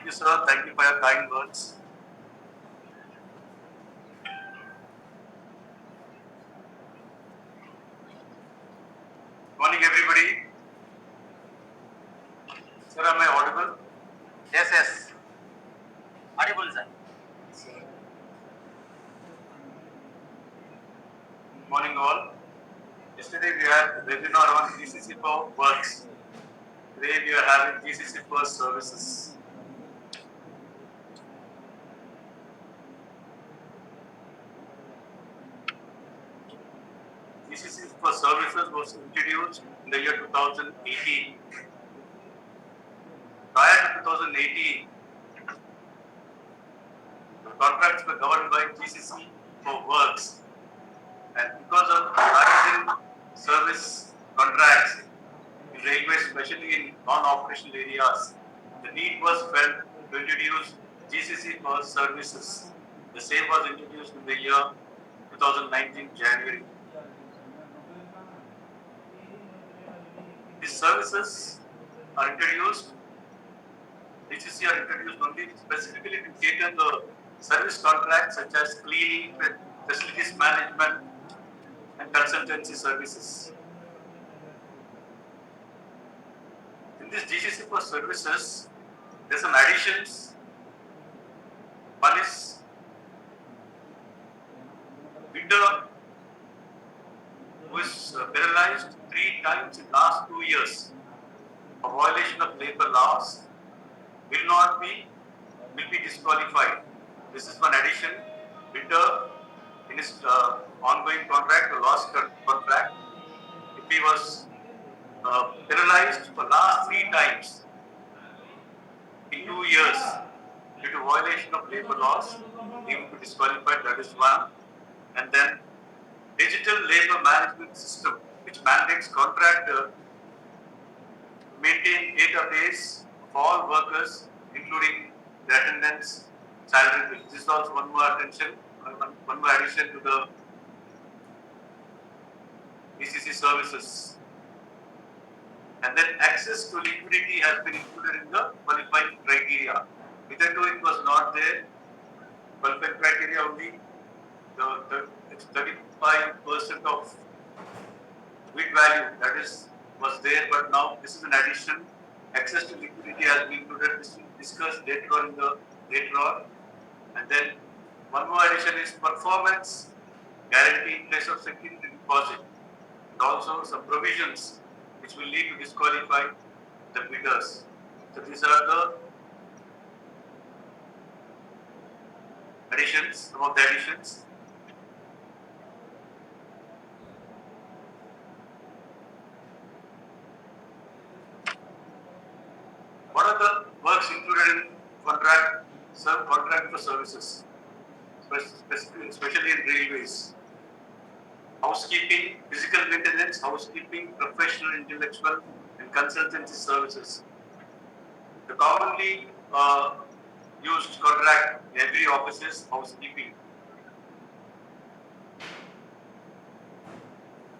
Thank you, sir. Thank you for your kind words. Morning, everybody. Sir, am I audible? Yes, yes. Audible, sir. Morning, all. Yesterday we had webinar on GCC for works. Today we are having GCC for services. GCC for services was introduced in the year 2018. Prior to 2018, the contracts were governed by GCC for works. And because of rising service contracts in railways, especially in non-operational areas, the need was felt to introduce GCC for services. The same was introduced in the year 2019 January. These services are introduced, GCC are introduced only specifically to cater the service contracts such as cleaning, facilities management, and consultancy services. In this GCC for services, there's some additions. One is bidder who is penalized 3 times in last 2 years for violation of labor laws will be disqualified. This is one addition. Bidder in his ongoing contract or lost contract, if he was penalized for last 3 times in 2 years due to violation of labor laws, he will be disqualified. That is one. And then digital labor management system, which mandates contractor to maintain database of all workers, including the attendance, salary bills. This is also one more one more addition to the GCC services. And then access to liquidity has been included in the qualifying criteria. Hitherto it was not there. Qualifying criteria only it's 35% of bid value that is was there, but now this is an addition. Access to liquidity has been included. This will be discussed later on. And then one more addition is performance guarantee in place of security deposit, and also some provisions which will lead to disqualify the bidders. So these are the additions, some of the additions. What are the works included in contract for services, especially in railways? Housekeeping, physical maintenance, housekeeping, professional, intellectual, and consultancy services. The commonly used contract in every office is housekeeping.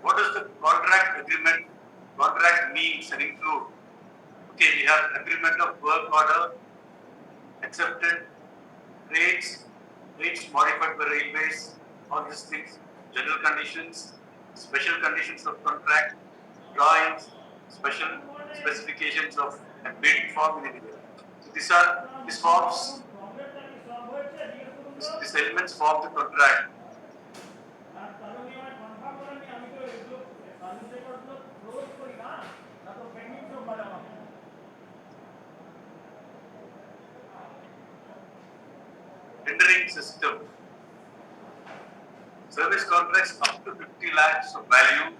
What does the contract agreement, contract means and include? Okay, we have agreement of work order, accepted rates modified by railways, all these things, general conditions, special conditions of contract, drawings, special specifications of a bid form in India. So these elements form the contract. Tendering system. Service contracts up to 50 lakhs of value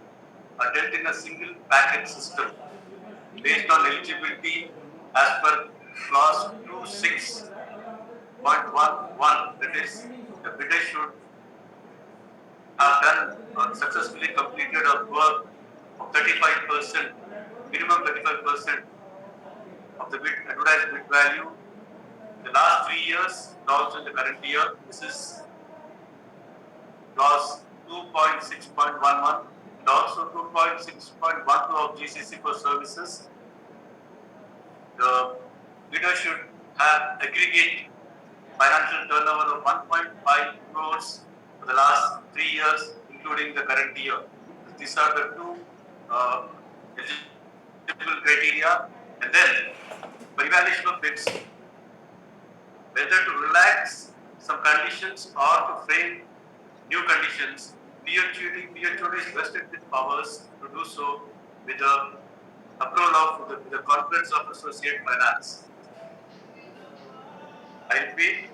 are dealt in a single package system based on eligibility as per clause 26.11. That is, the bidder should have done or successfully completed a work of 35%, minimum 35% of the advertised bid value in the last 3 years, and also in the current year. This is clause 2.6.11 and also 2.6.12 of GCC for services. The bidder should have aggregate financial turnover of 1.5 crores for the last 3 years, including the current year. These are the two eligible criteria. And then, for evaluation of bids, whether to relax some conditions or to frame new conditions, PHOD is vested with powers to do so with the approval of the Conference of Associate Finance. I repeat,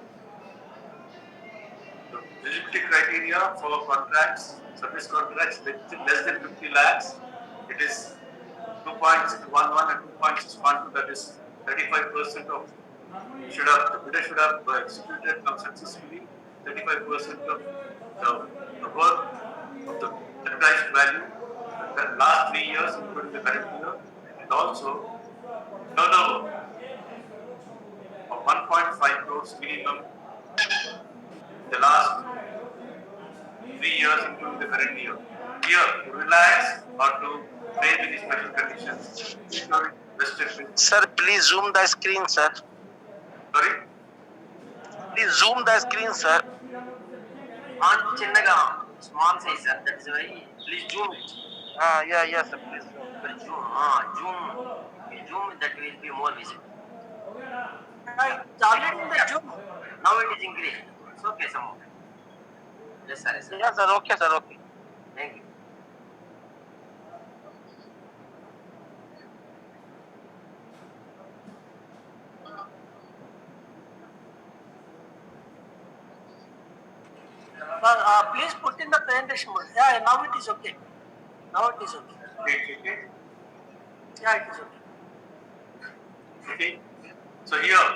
the eligibility criteria for contracts, service contracts with less than 50 lakhs, it is 2.611 and 2.612, that is 35% of the bidder should have executed successfully 35% of the work of the advertised value the last 3 years, including the current year, and also turnover of 1.5 crores minimum the last 3 years, including the current year. Here, to relax or to frame any special conditions, ensuring restrictions. Sir, please zoom the screen, sir. Sorry? Please zoom the screen, sir. చిన్నగా small size, sir. That is why please zoom it. Yeah, sir. Please zoom. Zoom. That will be more visible. It's already in the zoom. Now it is increased. It's okay, some more. Yes, sir. Yes, sir. Okay, sir. Okay. Thank you. Please put in the presentation mode. Yeah, now it is okay. Now it is okay. Okay. Yeah, it is okay. Okay. So here,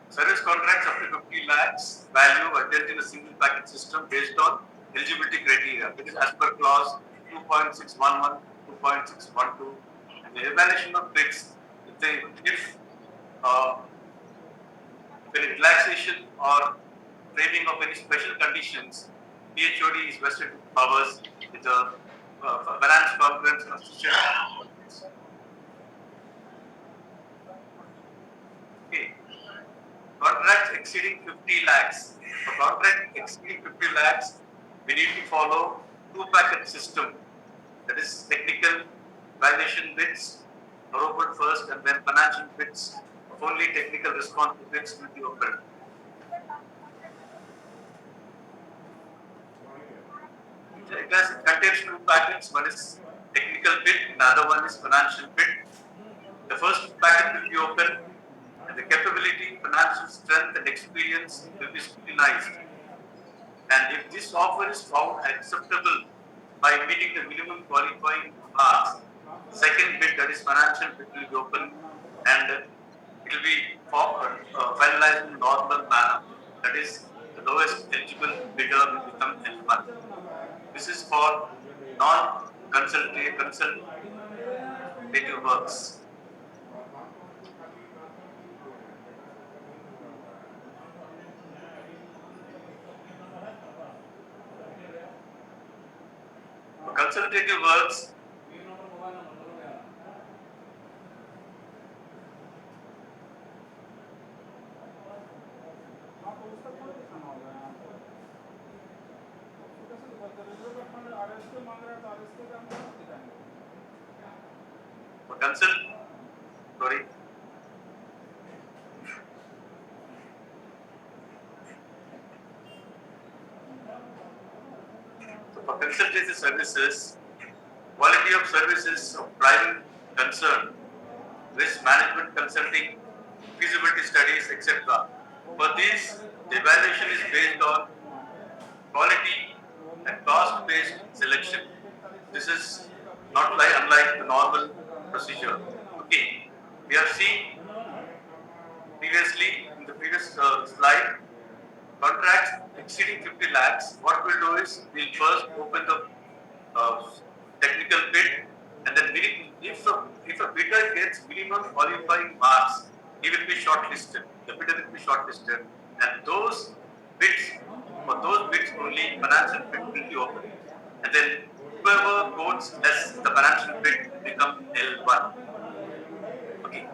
service contracts up to 50 lakhs value are dealt in a single package system based on eligibility criteria. It is as per clause 2.611, 2.612, and the evaluation of bids. If any relaxation or framing of any special conditions, PHOD is vested with powers with the Finance Conference Association. Okay. Contracts exceeding 50 lakhs. For contract exceeding 50 lakhs, we need to follow two-packet system. That is technical valuation bids are opened first, and then financial bids of only technical response bids will be opened. It contains two packets. One is technical bid, and the other one is financial bid. The first packet will be open, and the capability, financial strength, and experience will be scrutinized. And if this offer is found acceptable by meeting the minimum qualifying marks, second bid, that is financial bid, will be open, and it will be finalized in normal manner. That is, the lowest eligible bidder will become L1. This is for non-consultative works. For consultative works, sorry. So for consultancy services, quality of services of private concern, risk management consulting, feasibility studies, etc. For these, the evaluation is based on quality and cost-based selection. This is not unlike the normal procedure. Okay, we have seen previously in the previous slide, contracts exceeding 50 lakhs. What we'll do is we'll first open the technical bid, and then if a bidder gets minimum qualifying marks, he will be shortlisted. The bidder will be shortlisted, and those bids, for those bids only, financial bid will be open, and then whoever quotes less the financial bid become L1. Okay,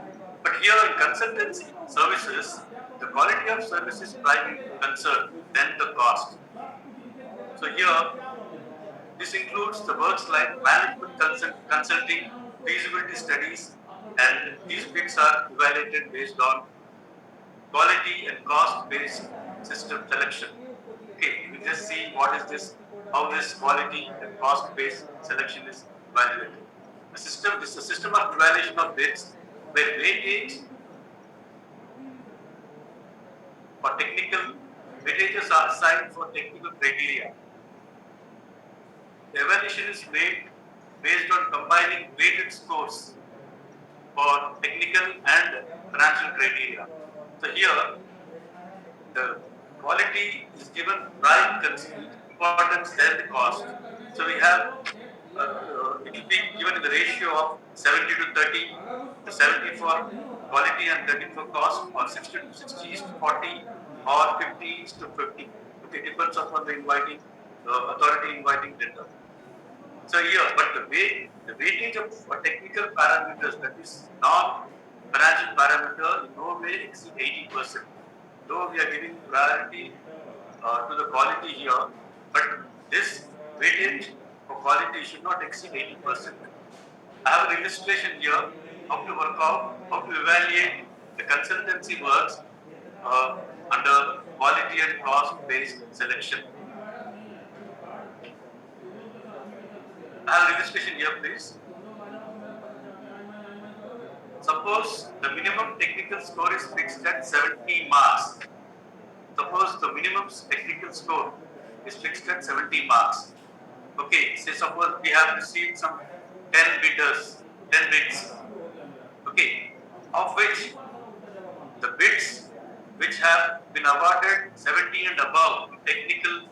but here in consultancy services, the quality of service is primary concern, then the cost. So here, this includes the works like management consulting, feasibility studies, and these bids are evaluated based on quality and cost-based system selection. Okay, we just see what is this, how this quality and cost-based selection is evaluated. The system is a system of evaluation of bids where weightage for technical weightages are assigned for technical criteria. The evaluation is made based on combining weighted scores for technical and financial criteria. So here, the quality is given prime importance than the cost. So we have it will be given in the ratio of 70 to 30, to 70 for quality and 30 for cost, or 60 to 60 is to 40, or 50 is to 50. Okay, depends upon the inviting authority inviting tender. So here, but the weightage of technical parameters, that is non-financial parameter, in no way exceed 80%. Though we are giving priority to the quality here, but this weightage for quality should not exceed 80%. I have an illustration here how to work out, how to evaluate the consultancy works under quality and cost-based selection. I have an illustration here, please. Suppose the minimum technical score is fixed at 70 marks. Suppose the minimum technical score is fixed at 70 marks. Okay, say suppose we have received some 10 bidders, 10 bids. Okay, of which the bids which have been awarded 70 and above technical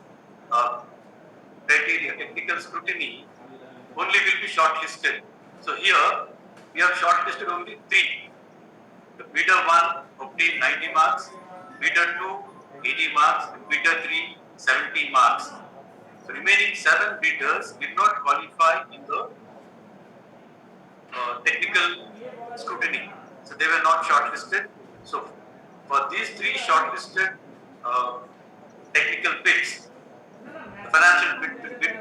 criteria, technical scrutiny, only will be shortlisted. So here we have shortlisted only 3. The bidder 1 obtained 90 marks, bidder 2 80 marks, and bidder 3 70 marks. So remaining 7 bidders did not qualify in the technical scrutiny. So they were not shortlisted. So for these 3 shortlisted technical bids, the financial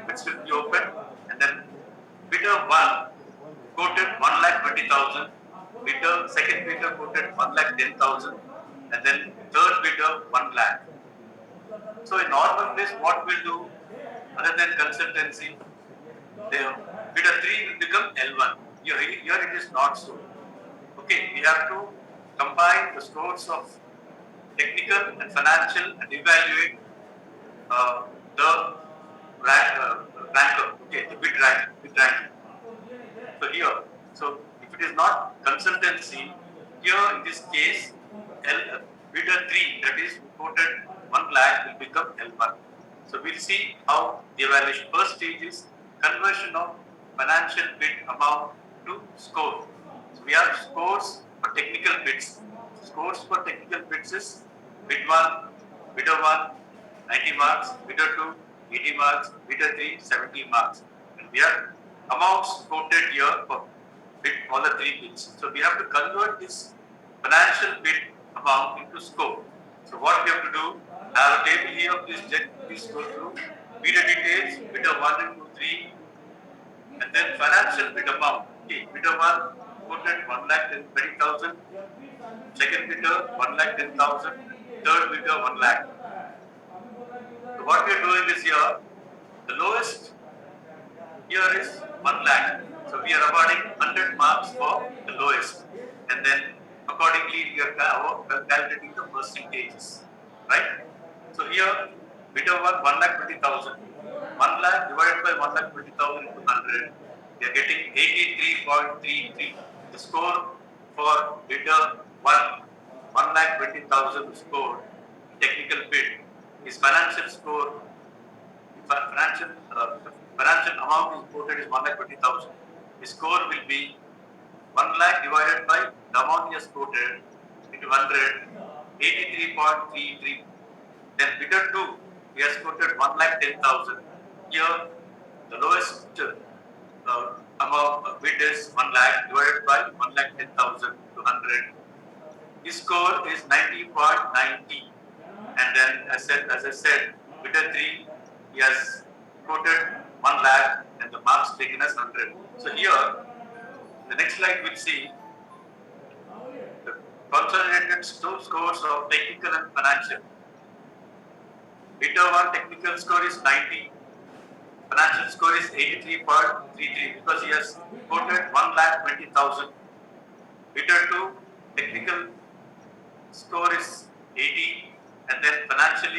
bids will be open, and then bidder 1 quoted 1,20,000, bidder second bidder quoted 1,10,000, and then third bidder 1 lakh. So in normal case, what we'll do other than consultancy, the bidder 3 will become L1. Here it is not so. Okay, we have to combine the scores of technical and financial and evaluate the ranker. Okay, the bid rank. So here, so if it is not consultancy, here in this case, bidder 3, that is quoted 1 lakh, will become L1. So we'll see how the evaluation. First stage is conversion of financial bid amount to score. So we have scores for technical bids. Scores for technical bids is bid 1, bidder 1, 90 marks, bidder 2, 80 marks, bidder 3, 70 marks. And we have amounts quoted here for bid all the 3 bids. So we have to convert this financial bid amount into score. So what we have to do, I have a table here, please go through. Bidder details, bidder 1 and 2, 3, and then financial bid amount. Okay, bidder 1 quoted 1,20,000, second bidder 1,10,000, third bidder 1 lakh. So what we are doing is here, the lowest here is 1 lakh. So we are awarding 100 marks for the lowest, and then accordingly we are calculating the percentages, right? So here bidder 1 1,20,000. 1 lakh divided by 1,20,000 into 100. We are getting 83.33. The score for bidder 1, 1,20,000 score technical bid. His financial score, financial amount is quoted is 1,20,000. His score will be 1 lakh divided by the amount he has quoted into 100, 83.33. Then bidder 2, he has quoted 1,10,000. Here, the lowest amount bid is 1 lakh divided by 1,10,000 to 100. His score is 90.90. And then, as I said, bidder 3, he has quoted 1 lakh and the marks taken as 100. So here, the next slide we'll see the consolidated scores of technical and financial. Bidder 1 technical score is 90, financial score is 83.33 because he has quoted 1,20,000. Bidder 2 technical score is 80, and then financial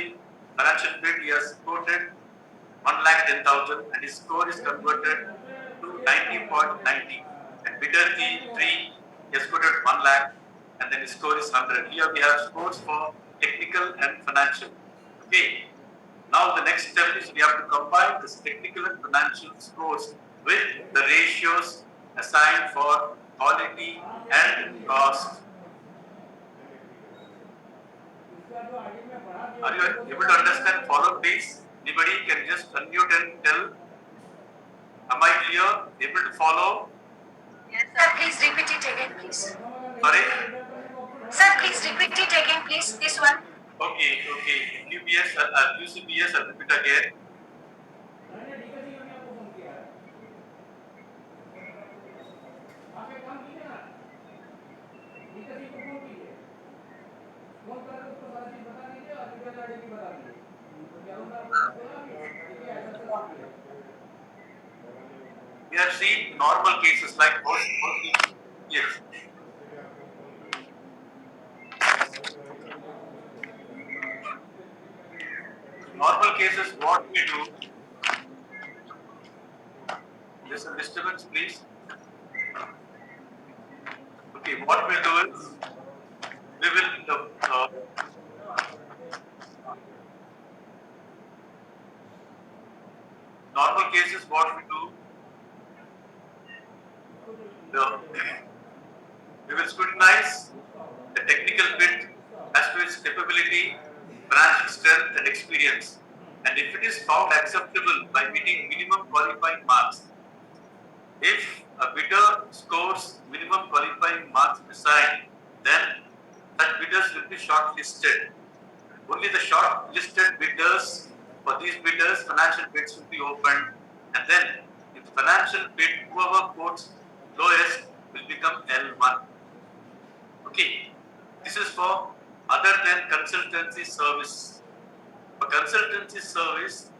bid he has quoted 1,10,000 and his score is converted to 90.90. And bidder 3 he has quoted 1 lakh and then his score is 100. Here we have scores for technical and financial. Okay. Now the next step is we have to combine this technical and financial scores with the ratios assigned for quality and cost. Are you able to understand? Follow please. Anybody can just unmute and tell. Am I clear? Able to follow? Yes, sir. Please repeat it again, please. Sorry? Sir, please repeat it again, please. This one. Okay. QBS, UCBS, I'll repeat again. We have seen normal cases like yes. Normal cases, what we do, there's a disturbance, please. Okay, what we'll do is, we will, normal cases, what we do, we will scrutinize the technical bit as to its capability, financial strength and experience. And if it is found acceptable by meeting minimum qualifying marks, if a bidder scores minimum qualifying marks assigned, then such bidders will be shortlisted. Only the shortlisted bidders, for these bidders, financial bids will be opened, and then if financial bid, whoever quotes lowest will become L1. Okay, this is for other than consultancy service. For consultancy service,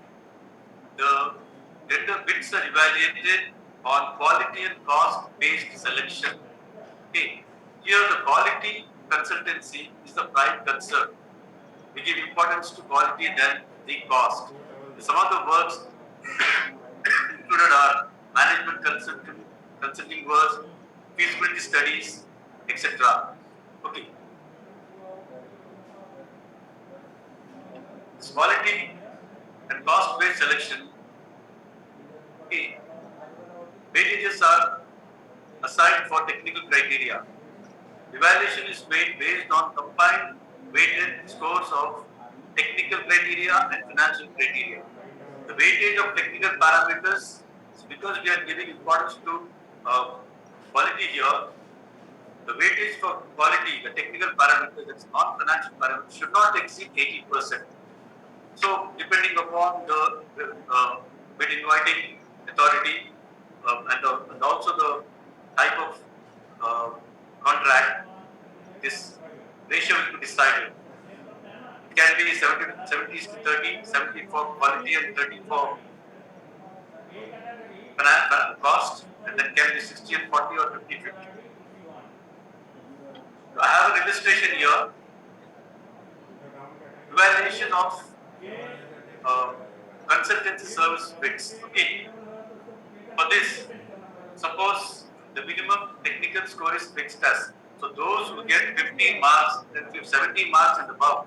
the tender bids are evaluated on quality and cost based selection. Okay, here the quality consultancy is the prime concern. We give importance to quality than the cost. Some of the works included are management consulting works, feasibility studies, etc. Okay. This quality and cost-based selection. Okay. Weightages are assigned for technical criteria. Evaluation is made based on combined weighted scores of technical criteria and financial criteria. The weightage of technical parameters is because we are giving importance to quality here. The weightage for quality, the technical parameters, that's non-financial parameters, should not exceed 80%. So, depending upon the bid inviting authority and also the type of contract, this ratio will be decided. It can be 70 to 30, 70 for quality and 30 for cost, and then can be 60 and 40 or 50-50. So I have an illustration here. Evaluation of consultancy service bids. Okay. For this, suppose the minimum technical score is fixed as. So those who get 15 marks and 17 marks and above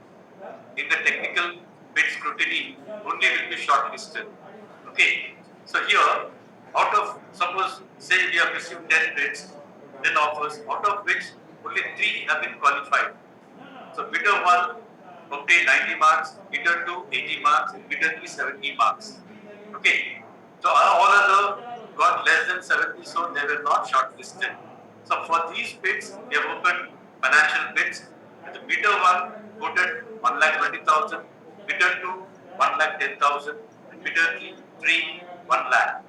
in the technical bid scrutiny only will be shortlisted. Okay. So here, out of, suppose, say we have received 10 bids, 10 offers, out of which only 3 have been qualified. So bidder 1 obtained 90 marks, bidder 2 80 marks, and bidder 3 70 marks. Okay. So all other got less than 70, so they were not shortlisted. So for these bids, we have opened financial bids The bidder 1 quoted 1,20,000, bidder 2 1,10,000, and bidder 3 1 lakh.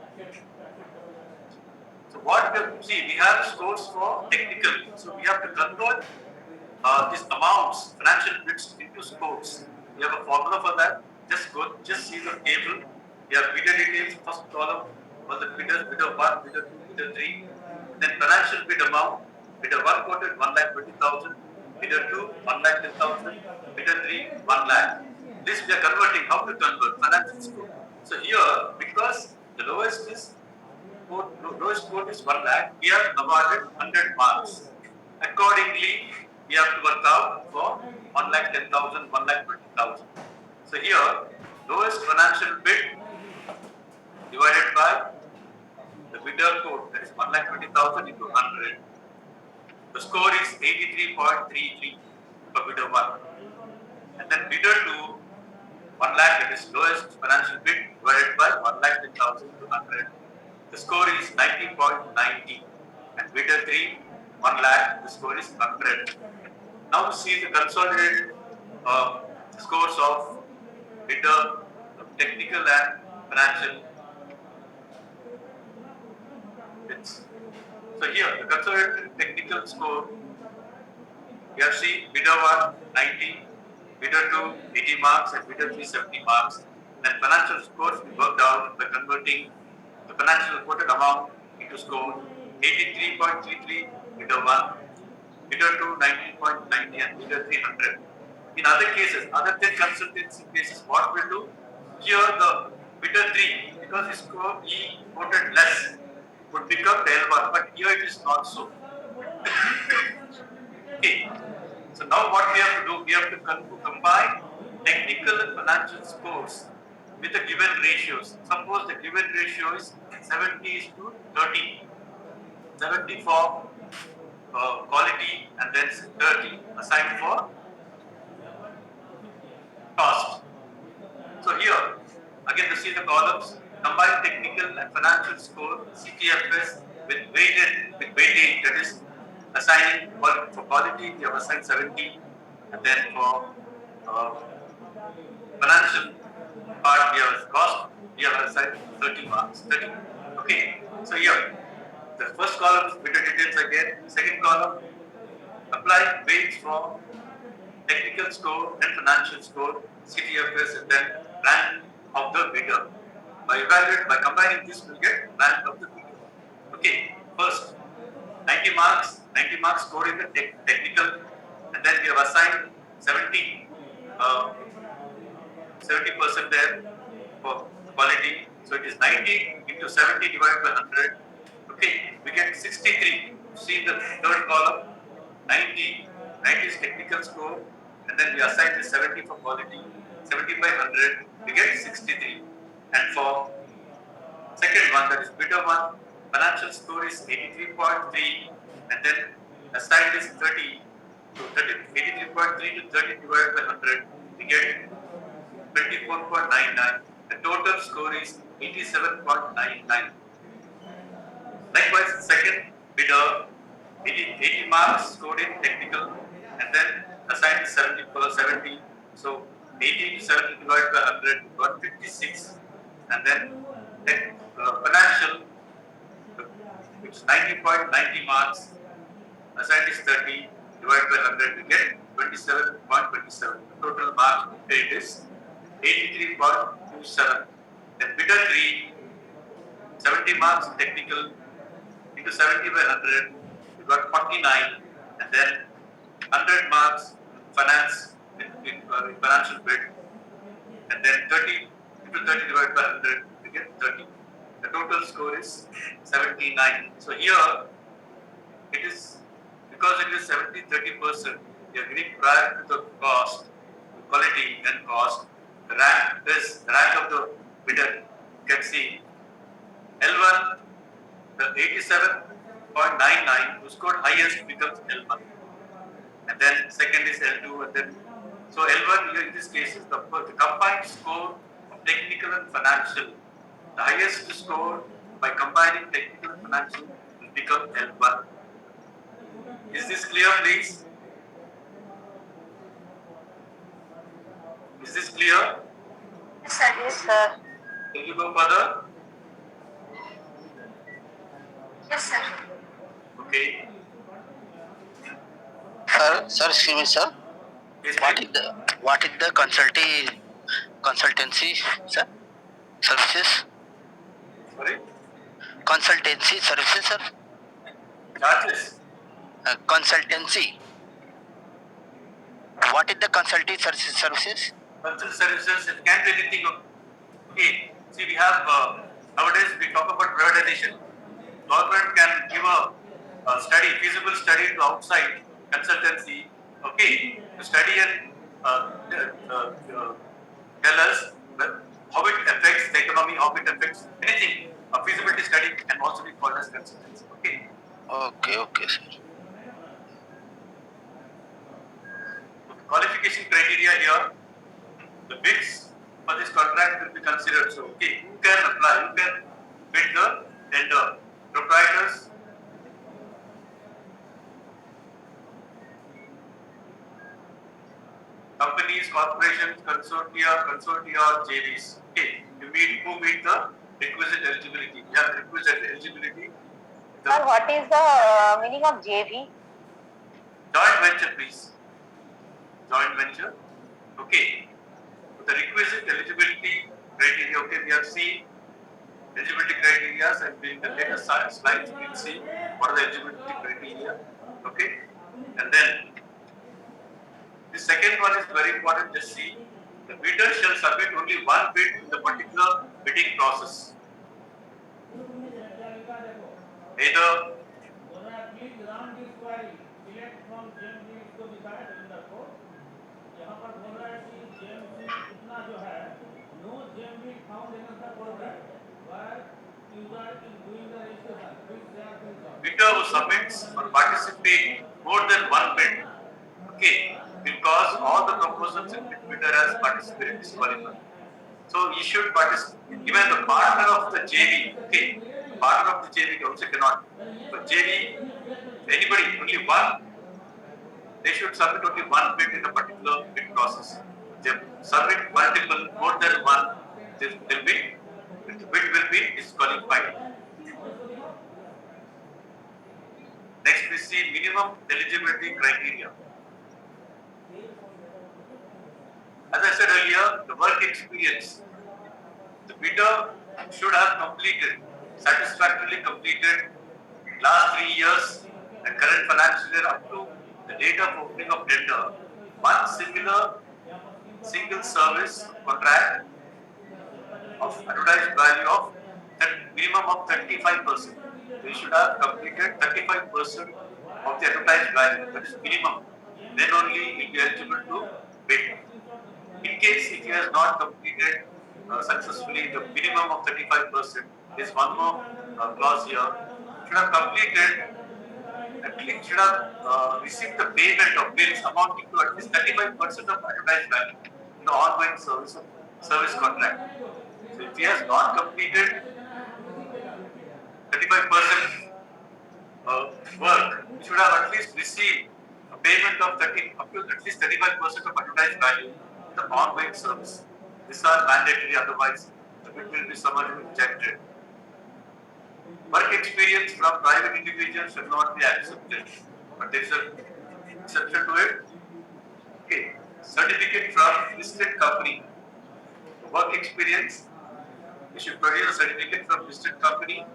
So what we have scores for technical. So we have to convert these amounts, financial bids into scores. We have a formula for that. Just see the table. We have bidder details, first column, all the bidders, bidder 1, bidder 2, bidder 3. Then financial bid amount, bidder 1 quoted 1,20,000, bidder 2, 1,10,000, bidder 3, 1 lakh. This we are converting. How to convert financial score? So here, because the lowest quote is 1 lakh, we have awarded 100 marks. Accordingly, we have to work out for 1,10,000, 1,20,000. So here, lowest financial bid divided by the bidder quote, that is 1,20,000 into 100. The score is 83.33 for bidder 1. And then bidder 2, 1 lakh, that is lowest financial bid divided by 1,10,000 into 100. The score is 90.90. And bidder 3, 1 lakh, the score is 100. Now we see the consolidated scores of bidder, technical and financial bids. So here, the consolidated technical score, we have seen bidder 1, 90, bidder 2, 80 marks, and bidder 3, 70 marks. Then financial scores we worked out by converting the financial quoted amount into score, 83.33, bidder 1, bidder 2, 19.90, and bidder 300. In other cases, other than consultancy cases, what we do, here the bidder 3, because his score he quoted less, would become the L1, but here it is not so. Okay. So now what we have to do, we have to combine technical and financial scores with the given ratios. Suppose the given ratio is 70 is to 30. 70 for quality and then 30 assigned for cost. So here, again to see the columns, combined technical and financial score, CTFS with weightage, that is assigning for quality, we have assigned 70, and then for financial part, we have cost, we have assigned 30 marks, 30. Okay, so here, the first column is bidder details again, second column, apply weights for technical score and financial score, CTFS, and then rank of the bidder. By combining this, we'll get rank of the bidder. Okay, first 90 marks scored in the technical, and then we have assigned 70% there for quality. So it is 90 into 70 divided by 100. Okay, we get 63. See the third column, 90 is technical score, and then we assign the 70 for quality, 70 by 100, we get 63. And for second one, that is bidder 1, financial score is 83.3, and then assigned is 30. So 83.3 to 30 divided by 100, we get 24.99. The total score is 87.99. Likewise, second bidder, 80 marks scored in technical, and then assigned 70 per 70. So 80 to 70 divided by 100, got 56. And then financial, which is 90.90 marks, assigned is 30, divided by 100, we get 27.27. The total marks paid is 83.27. Then bidder 3, 70 marks technical into 70 by 100, we got 49, and then 100 marks finance in financial bid, and then 30 into 30 divided by 100, we get 30. The total score is 79. So here it is, because it is 70-30%, we are getting prior to the cost, quality and cost. The rank of the bidder. You can see L1, the 87.99 who scored highest becomes L1, and then second is L2, and then so L1 here in this case is the combined score of technical and financial. The highest score by combining technical and financial will become L1. Is this clear, please? Is this clear? Yes, sir. Yes, sir. Can you go further? Yes, sir. Okay. Sir, excuse me, sir. Yes, What please. is the consultancy, sir? Services? Sorry? Consultancy services, sir? Charges. Consultancy. What is the consulting services? Consult services, it can be anything. Okay. See, we have nowadays we talk about privatization. Government can give a study, feasible study to outside consultancy. Okay, to study and tell us how it affects the economy, how it affects anything. A feasibility study can also be called as consultancy. Okay. Okay, sir. Qualification criteria here. The bids for this contract will be considered. So, okay, who can apply? Who can bid the tender? Proprietors, companies, corporations, consortia, or JVs. Okay, who meet the requisite eligibility? We have requisite eligibility. Sir, what is the meaning of JV? Joint venture, please. Joint venture. Okay. The requisite eligibility criteria. Okay, we have seen eligibility criteria, and in the later slides we will see what are the eligibility criteria. Okay, and then the second one is very important. Just see, the bidder shall submit only one bid in the particular bidding process. Either bidder who submits or participate more than one bid, okay, will cause all the proposals in which bidder has participated disqualified. So he should participate. Even the partner of the JV, okay, the partner of the JV also cannot. But JV, anybody, only one, they should submit only one bid in a particular bid process. They submit multiple, more than one, the bid will be disqualified. Next we see minimum eligibility criteria. As I said earlier, the work experience. The bidder should have satisfactorily completed last 3 years and current financial year up to the date of opening of tender, one single service contract of advertised value of minimum of 35%. They should have completed 35% of the advertised value. That is minimum. Then only he will be eligible to bid. In case if he has not completed successfully the minimum of 35%, there is one more clause here. Should have completed, at least should have received the payment of bills amounting to at least 35% of advertised value in the ongoing service contract. So if he has not completed 35% work, he should have at least received a payment of up to at least 35% of advertised value in the ongoing service. These are mandatory, otherwise the bid will be summarily rejected. Work experience from private individuals should not be accepted, but there is an exception to it. Okay, certificate from listed company. Work experience, you should produce a certificate from listed company,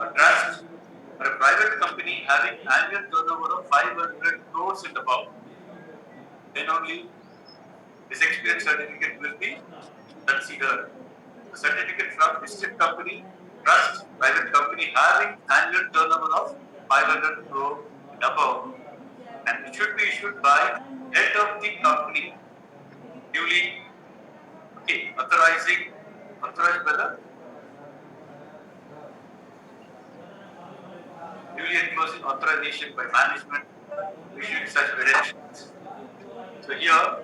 a trust, or a private company having annual turnover of 500 crores and above. Then only this experience certificate will be considered. A certificate from listed company, trust, private company having annual turnover of 500 crore and above, and it should be issued by head of the company, duly authorized by the duly enclosing authorization by management issuing such credentials. So here,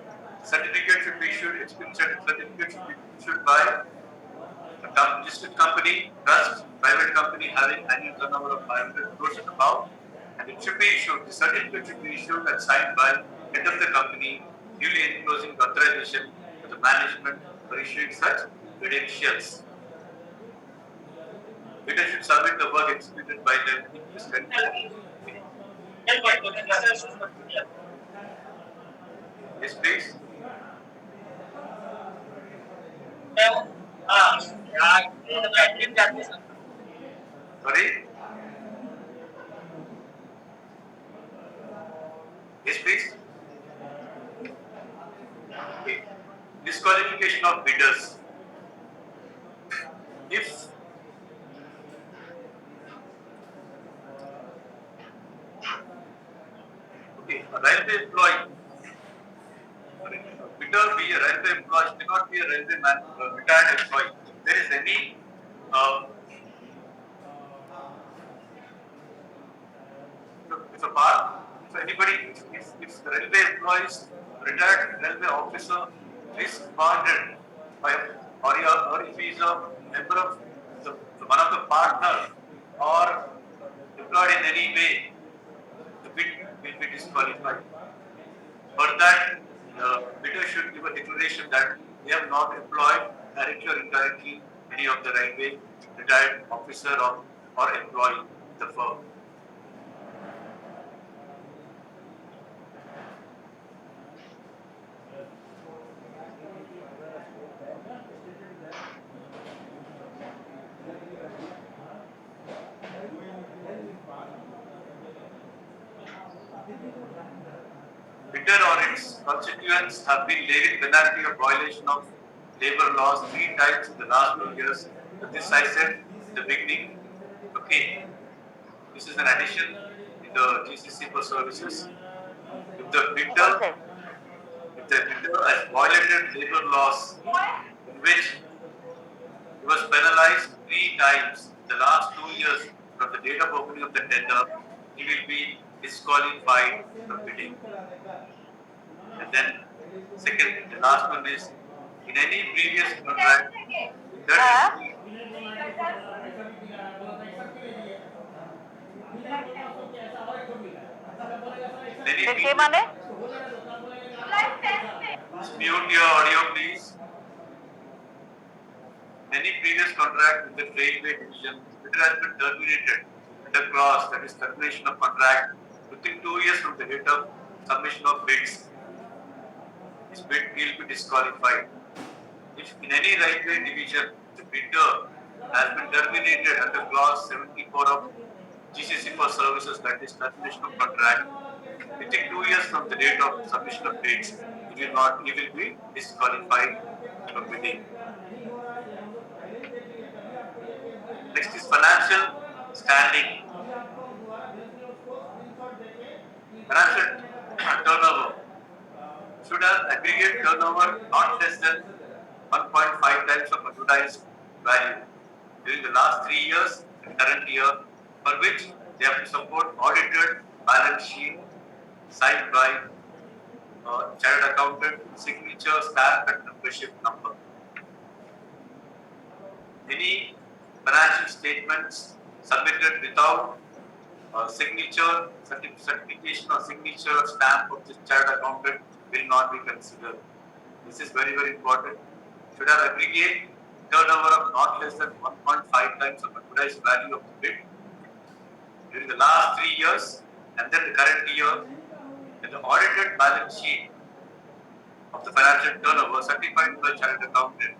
certificate should be issued, experience certificate should be issued by a listed company, trust, private company having annual turnover of 500 crores and above, and it should be issued, the certificate should be issued and signed by head of the company, duly enclosing the authorization to the management for issuing such credentials. Bidder should submit the work executed by them in this country. Yes, please. Sorry. Yes, please. Okay. Disqualification of bidders. If okay, a railway employee, sorry, a bidder be a railway employee, cannot be a railway man, retired employee. If there is any uh, if a part, if anybody, if the railway employees, retired railway officer is bonded by, or if he is a member of one of the partner or employed in any way, the bid will be disqualified. For that, the bidder should give a declaration that they have not employed directly or indirectly any of the railway retired officer or employee in the firm. Bidder or its constituents have been levied penalty of violation of labor laws 3 times in the last 2 years. But this I said in the beginning. Okay, this is an addition in the GCC for services. If the bidder, if the bidder has violated labor laws in which he was penalized 3 times in the last 2 years from the date of opening of the tender, he will be disqualified from bidding. And then second, the last one is in any previous contract that any देखिए माने mute your audio please. Any previous contract with the railway division, it has been terminated under clause, that is termination of contract within 2 years from the date of submission of bids. This bid will be disqualified. If in any railway division the bidder has been terminated under clause 74 of GCC for services, that is termination of contract, within 2 years from the date of submission of bids, he will be disqualified from bidding. Next is financial standing. Financial turnover should have aggregate turnover not less than 1.5 times of advertised value during the last 3 years and current year, for which they have to support audited balance sheet signed by chartered accountant, signature, stamp and membership number. Any financial statements submitted without signature, certification or signature or stamp of the chartered accountant will not be considered. This is very, very important. Should have aggregate turnover of not less than 1.5 times of advertised value of the bid during the last 3 years and then the current year, and the audited balance sheet of the financial turnover certified by chartered accountant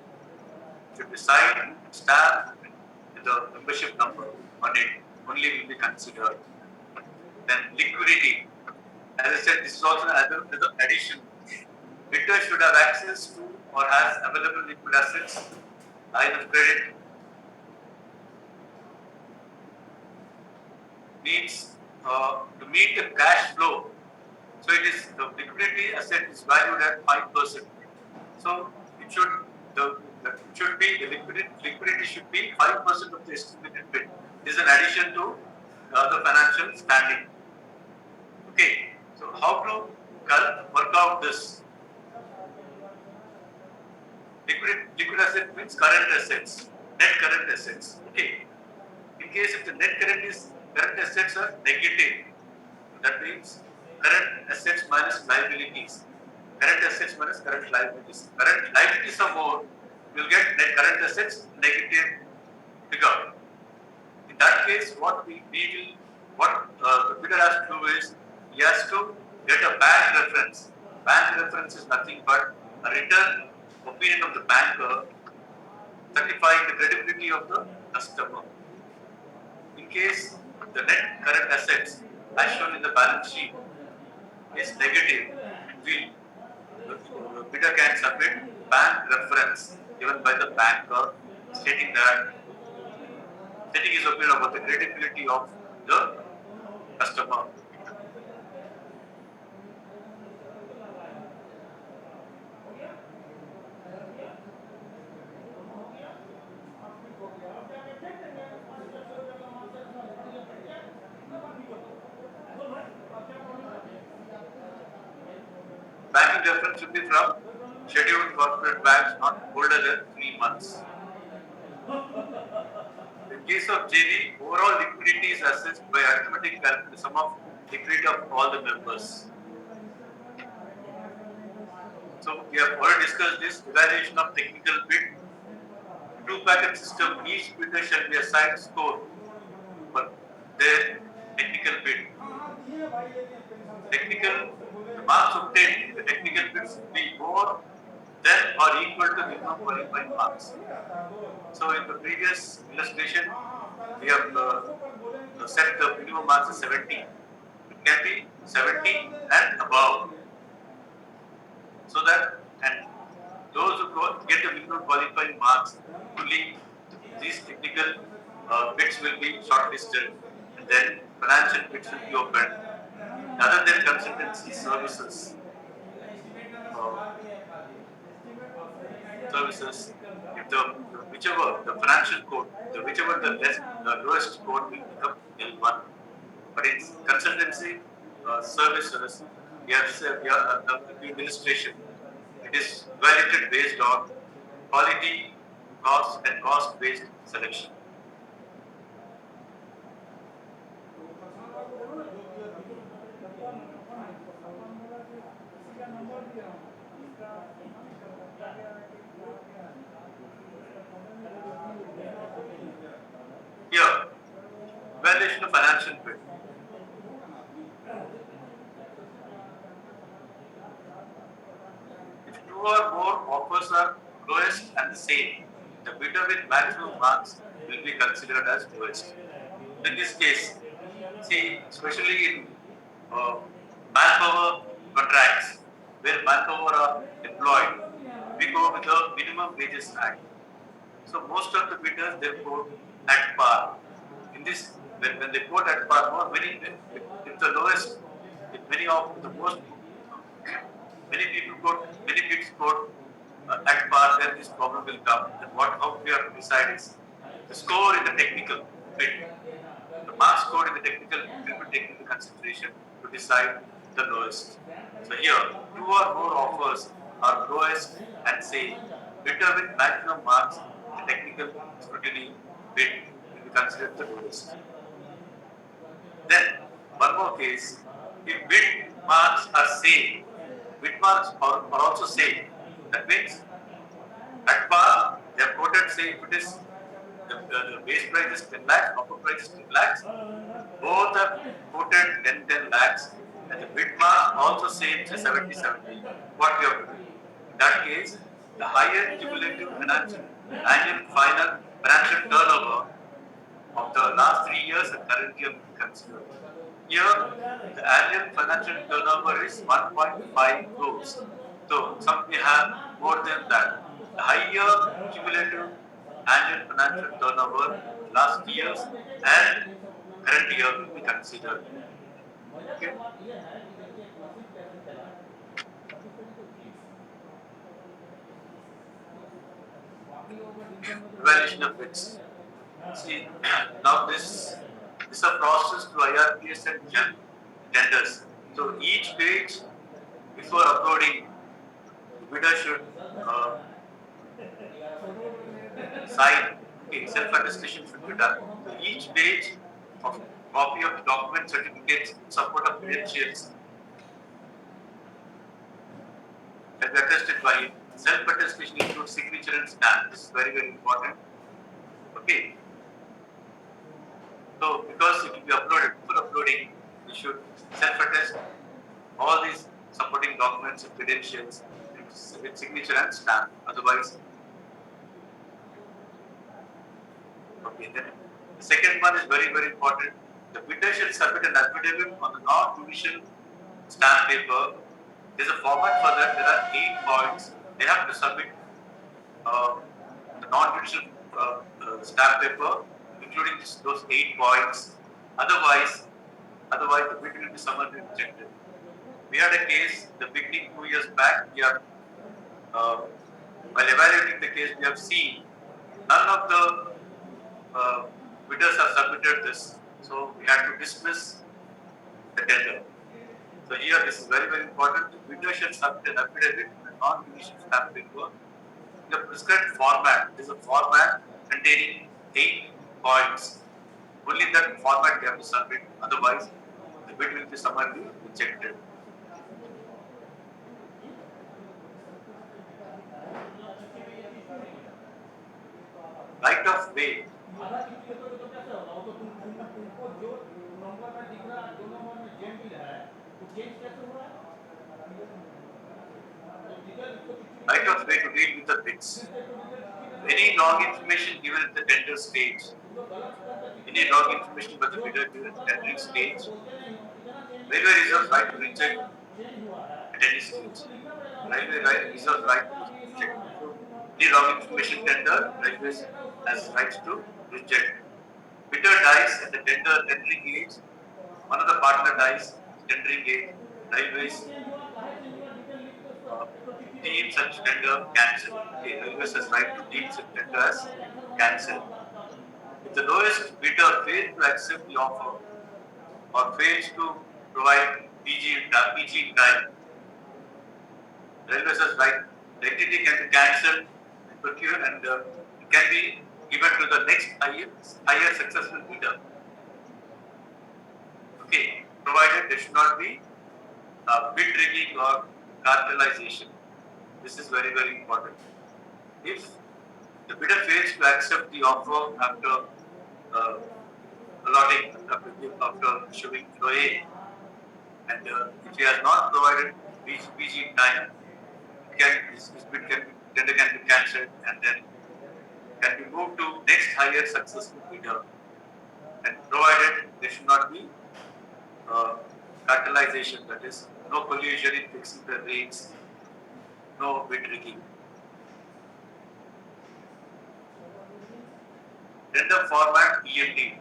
should be signed, stamped with the membership number on it, only will be considered. Then liquidity. As I said, this is also another addition. Bidder should have access to or has available liquid assets, line of credit, needs to meet the cash flow. So it is the liquidity asset is valued at 5%. So it should the liquidity should be 5% of the estimated bid. This is an addition to the financial standing. Okay, so how to work out this? Liquid asset means current assets, net current assets. Okay, in case if the net current assets are negative, that means current assets minus liabilities. Current assets minus current liabilities. Current liabilities are more, you'll get net current assets negative figure. In that case, what the bidder has to do is he has to get a bank reference. Bank reference is nothing but a written opinion of the banker certifying the credibility of the customer. In case the net current assets as shown in the balance sheet is negative, the bidder can submit bank reference given by the banker stating his opinion about the credibility of the customer. Banking reference should be from scheduled corporate banks not older than 3 months. In case of JV, overall liquidity is assessed by arithmetic calculation sum of liquidity of all the members. So we have already discussed this evaluation of technical bid. Two-packet system, each bidder shall be assigned score for their technical bid. The marks obtained in the technical bids will be more than or equal to minimum qualifying marks. So in the previous illustration, we have set the minimum marks as 70. It can be 70 and above. So that, and those who get the minimum qualifying marks, only these technical bids will be shortlisted, and then financial bids will be opened. Other than consultancy services, uh, if whichever the financial code, whichever the lowest code will become L1. But in consultancy services, the administration, it is evaluated based on quality, cost, and cost-based selection. Here, evaluation of financial bid. If two or more offers are lowest and the same, the bidder with maximum marks will be considered as lowest. In this case, see, especially in manpower contracts, where manpower are employed, we go with the minimum wages act. So most of the bidders they quote at par. In this, when they quote at par, if the lowest, if many of the most, many people quote, many bids quote at par, then this problem will come. And how we are to decide is the score in the technical bid. The marks scored in the technical will be taken into consideration to decide the lowest. So here, two or more offers are lowest and say bidder with maximum marks in the technical scrutiny bid will be considered the lowest. Then one more case, if bid marks are same, bid marks are also same. That means at par they are quoted say if it is the base price is 10 lakhs, offer price is 10 lakhs, both are quoted 10 lakhs, and the bid mark also same, say 70. What we have to do? In that case, the higher cumulative annual final financial turnover of the last 3 years and current year will be considered. Here, the annual financial turnover is 1.5 crores. So, some may have more than that. The higher cumulative annual financial turnover last years and current year will be considered. Okay. Evaluation of bids. See, now this is a process through IRPS and tenders. So each page before uploading, the bidder should sign. Okay, self-attestation should be done. So each page of copy of document certificates in support of credentials can be attested by him. Self-attestation includes signature and stamp. This is very, very important. Okay. So, because it will be uploaded, before uploading, we should self-attest all these supporting documents and credentials with signature and stamp. Otherwise, okay. Then the second one is very, very important. The bidder shall submit an affidavit on the non-judicial stamp paper. There's a format for that. There are 8 points. They have to submit the non-judicial stamp paper, including those 8 points. Otherwise, the bid will be summarily rejected. We had a case the beginning 2 years back. We are while evaluating the case, we have seen none of the bidders have submitted this, so we had to dismiss the tender. So here, this is very, very important. The bidder shall submit an affidavit in a non-judicial stamp paper in the prescribed format. It is a format containing 8 points. Only that format they have to submit. Otherwise, the bid will be summarily rejected. Right of way. Right of way to deal with the bids. Any wrong information given at the tender stage, any wrong information by the bidder given at the tendering stage, railway reserves right to reject at any stage. Railway reserves right to reject. Any wrong information tender, railways has rights to reject. Bidder dies at the tendering age. One of the partner dies tendering age. Railways deem such tender cancelled. Okay, railways has right to deem such tender as cancelled. If the lowest bidder fails to accept the offer or fails to provide PG in time, railways has right. The entity can be cancelled and procured, and it can be given to the next higher successful bidder. Okay, provided there should not be bid rigging or cartelization. This is very, very important. If the bidder fails to accept the offer after allotting, after showing flow A, and if he has not provided PG in time, his tender can be cancelled and then can be moved to next higher successful bidder. And provided there should not be cartelization, that is, no collusion in fixing the rates, no bid rigging. Tender format EMD.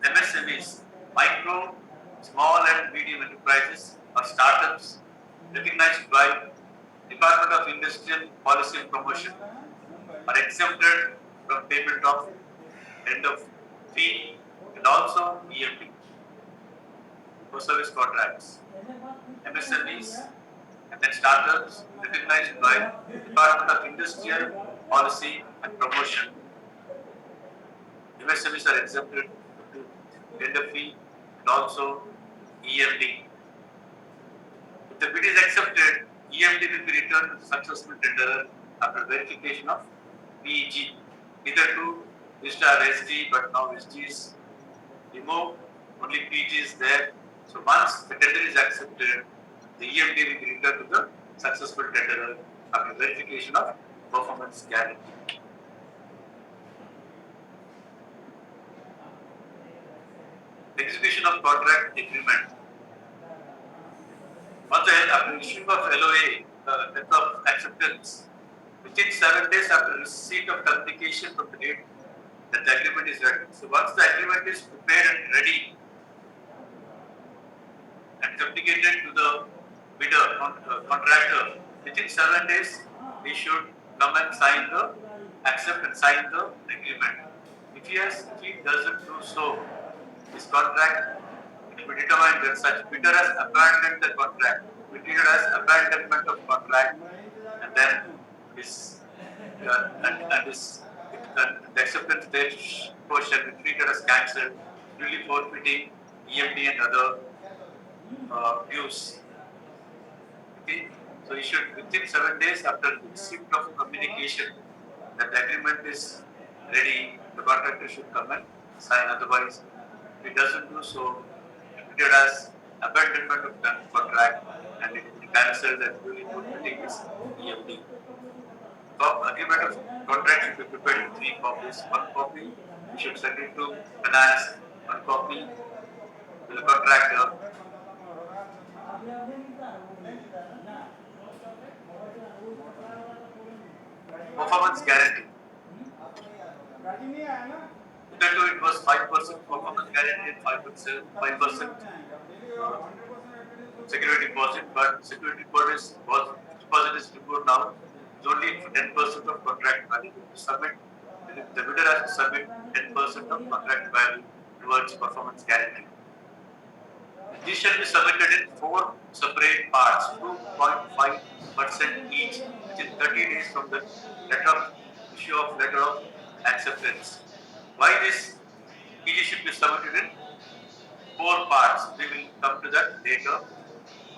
MSMEs, micro, small and medium enterprises or startups recognized by Department of Industrial Policy and Promotion are exempted from payment of end of fee and also EMD for service contracts. MSMEs and then startups recognized by Department of Industrial Policy and Promotion. MSMEs are exempted to tender fee and also EMD. If the bid is accepted, EMD will be returned to the successful tenderer after verification of PEG. Either to Vista or SG, but now SG is removed, only PG is there. So once the tender is accepted, the EMD will be returned to the successful tenderer after verification of performance guarantee. Execution of contract agreement. Once after issuing of LOA, letter of acceptance, within 7 days after receipt of communication from the date that the agreement is ready. So once the agreement is prepared and ready and communicated to the bidder, contractor, within 7 days, he should come and accept and sign the agreement. If he doesn't do so, his contract, it will be determined that such bidder has abandoned the contract, will be treated as abandonment of contract, and then the acceptance date shall be treated as cancelled, duly forfeiting EMD and other dues. Okay, so you should within 7 days after receipt of communication that the agreement is ready, the contractor should come and sign. Otherwise, if he doesn't do so, treated as abandonment of the contract and it will be cancelled and duly forfeiting his EMD. Agreement of contract should be prepared in 3 copies. One copy you should send it to finance, one copy to the contractor. Performance guarantee. Hitherto it was 5% performance guarantee and 5% security deposit, but security deposit is removed now. It's only 10% of contract value. The bidder has to submit 10% of contract value towards performance guarantee. These shall be submitted in 4 separate parts, 2.5% each, within 30 days from the issue of letter of acceptance. Why this PG should be submitted in 4 parts? We will come to that later.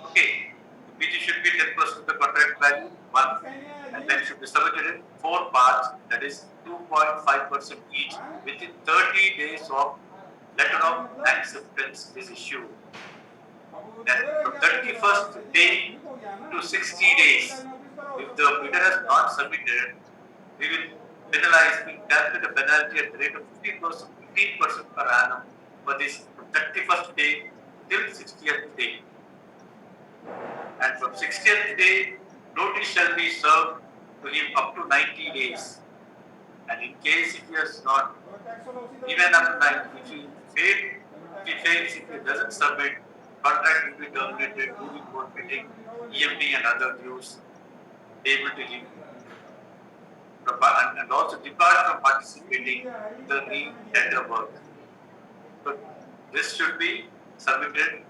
Okay, the PG should be 10% of the contract value, 1, and then should be submitted in 4 parts, that is 2.5% each, within 30 days of letter of acceptance is issued. Then from 31st day to 60 days, if the bidder has not submitted, we will calculate a penalty at the rate of 15% per annum for this from 31st day till 60th day. And from 60th day, notice shall be served to him up to 90 days. And in case if he has not, even up to 90, if he fails, if he doesn't submit, contract will be terminated, he will be forfeiting EMD and other dues able to him, and also depart from participating in the re-tender work. So this should be submitted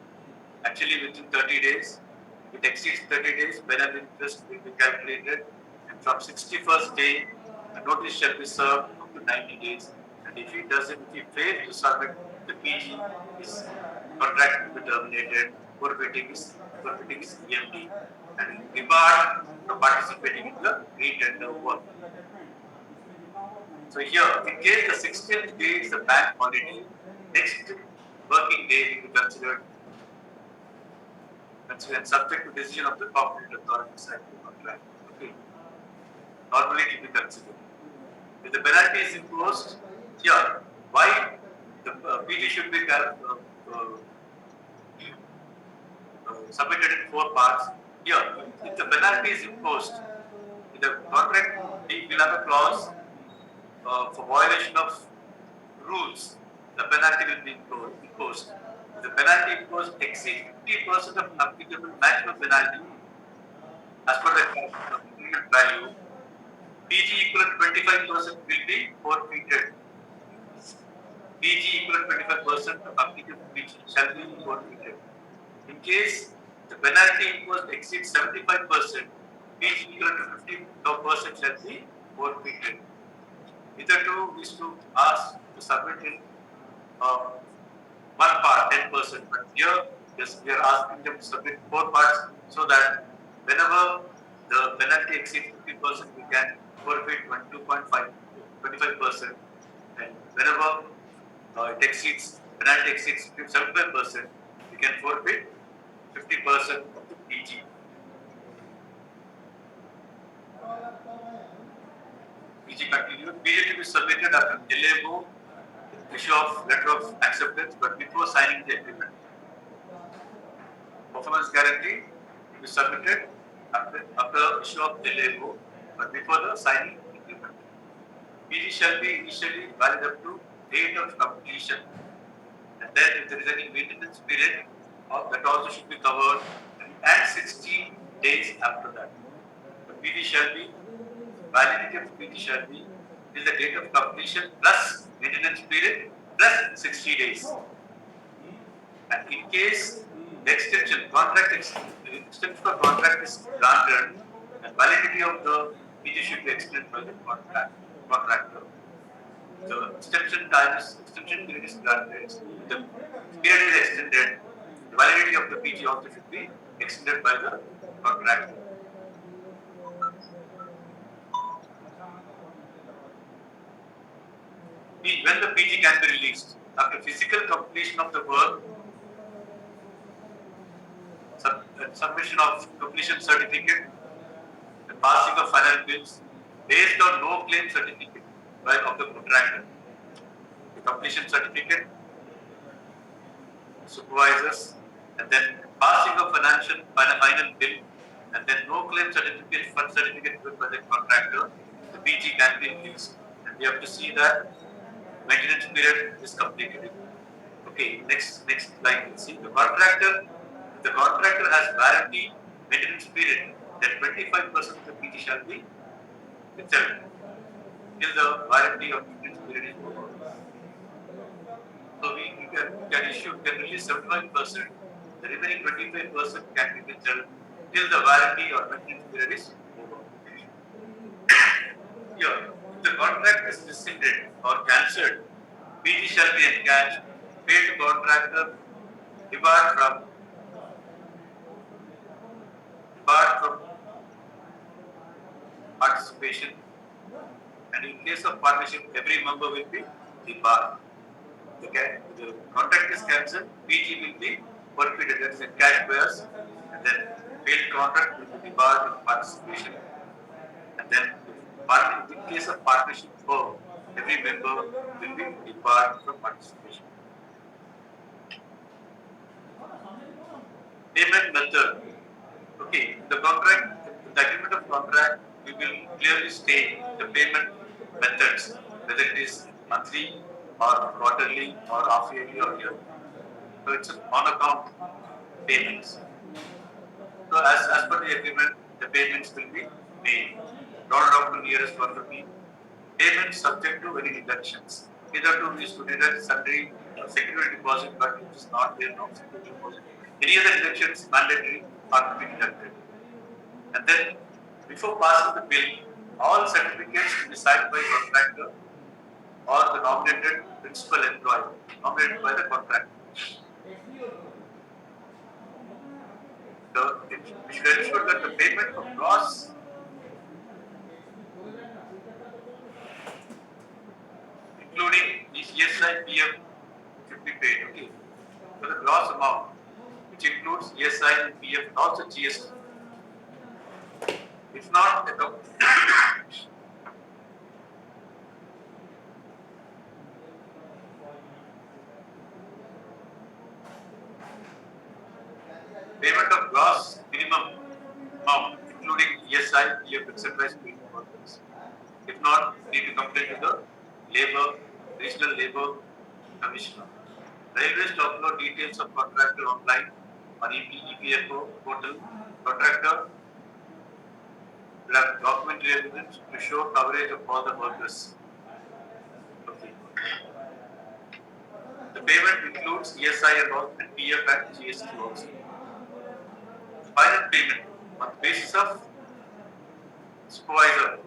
actually within 30 days. If it exceeds 30 days, penal interest will be calculated, and from 61st day, a notice shall be served up to 90 days. And if he fails to submit the PG, his contract will be terminated, forfeiting his EMD, and debarred from participating in the re-tender work. So here, in case the 60th day is the bank holiday, next working day will be considered subject to decision of the competent authority side of the contract. Okay. Normally it will be considered. If the penalty is imposed, here, why the PG should be submitted in 4 parts. Here, if the penalty is imposed, in the contract we will have a clause for violation of rules, the penalty will be imposed. If the penalty imposed exceeds 50% of applicable maximum penalty as per the agreement value, PG equal to 25% will be forfeited. PG equal to 25% of applicable PG shall be forfeited. In case the penalty imposed exceeds 75%, PG equal to 50% shall be forfeited. Hitherto we used to ask to submit in one part, 10%, but here yes, we are asking them to submit 4 parts so that whenever the penalty exceeds 50%, we can forfeit 25%, and whenever penalty exceeds 75%, we can forfeit 50% of the PG. PG continued. PG to be submitted after deliverable issue of letter of acceptance, but before signing the agreement. Performance guarantee to be submitted after issue of deliverable, but before the signing agreement. PG shall be initially valid up to date of completion, and then if there is any maintenance period, that also should be covered, and 60 days after that. The PG shall be validity of PG shall be till the date of completion plus maintenance period plus 60 days. And in case the extension of contract is granted, and validity of the PG should be extended by the contractor. The extension period is granted, the period is extended, the validity of the PG also should be extended by the contractor. When the PG can be released after physical completion of the work, submission of completion certificate, the passing of final bills based on no claim certificate of the contractor, the completion certificate, supervisors, and then passing of final bill, and then no claim certificate, fund certificate given by the contractor, the PG can be released. And we have to see that maintenance period is completed. Okay, next slide. See the contractor has warranty maintenance period, then 25% of the PG shall be withheld till the warranty of maintenance period is over. So we can release 75%. The remaining 25% can be withheld till the warranty or maintenance period is over. Here, if the contract is rescinded or cancelled, PG shall be encashed, paid to contractor, debarred from participation, and in case of partnership, every member will be debarred. Okay, the contract is cancelled, PG will be forfeited as a cash buyers, and then failed contract will be debarred in participation, and then in case of partnership firm, every member will be debarred from participation. Payment method. Okay, the agreement of contract, we will clearly state the payment methods, whether it is monthly or quarterly or half yearly or yearly. So it's on account payments. So as per the agreement, the payments will be made. Rounded off to nearest one rupee. Payments subject to any deductions. Either to is to deduct sundry security deposit, but it is not there, no security deposit. Any other deductions mandatory are to be deducted. And then before passing the bill, all certificates to be signed by contractor or the nominated principal employee, nominated by the contractor. So we should ensure that the payment of gross including the ESI, PF should be paid. Okay. So the gross amount, which includes ESI and PF and also GST. If not, payment of gross minimum amount, including ESI, PF, etc. is paid for this. If not, need to complain to the regional labor commissioner. Railways to upload details of contractor online on EPFO portal. Contractor will have documentary evidence to show coverage of all the workers. Okay. The payment includes ESI and all, and PF and GST also. Final payment on the basis of supervisor,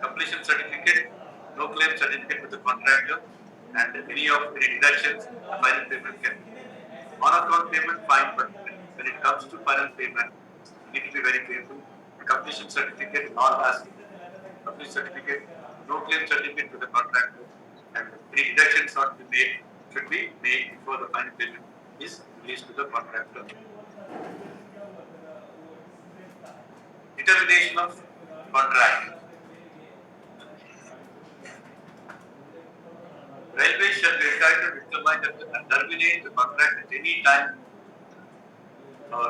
completion certificate, no claim certificate with the contractor, and any deductions, the final payment can be. On account payment fine, but when it comes to final payment, you need to be very careful. The completion certificate and all has complete certificate, no claim certificate to the contractor, and any deductions not to be made should be made before the final payment is released to the contractor. Determination of contract. Railways shall be entitled to determine and terminate the contract at any time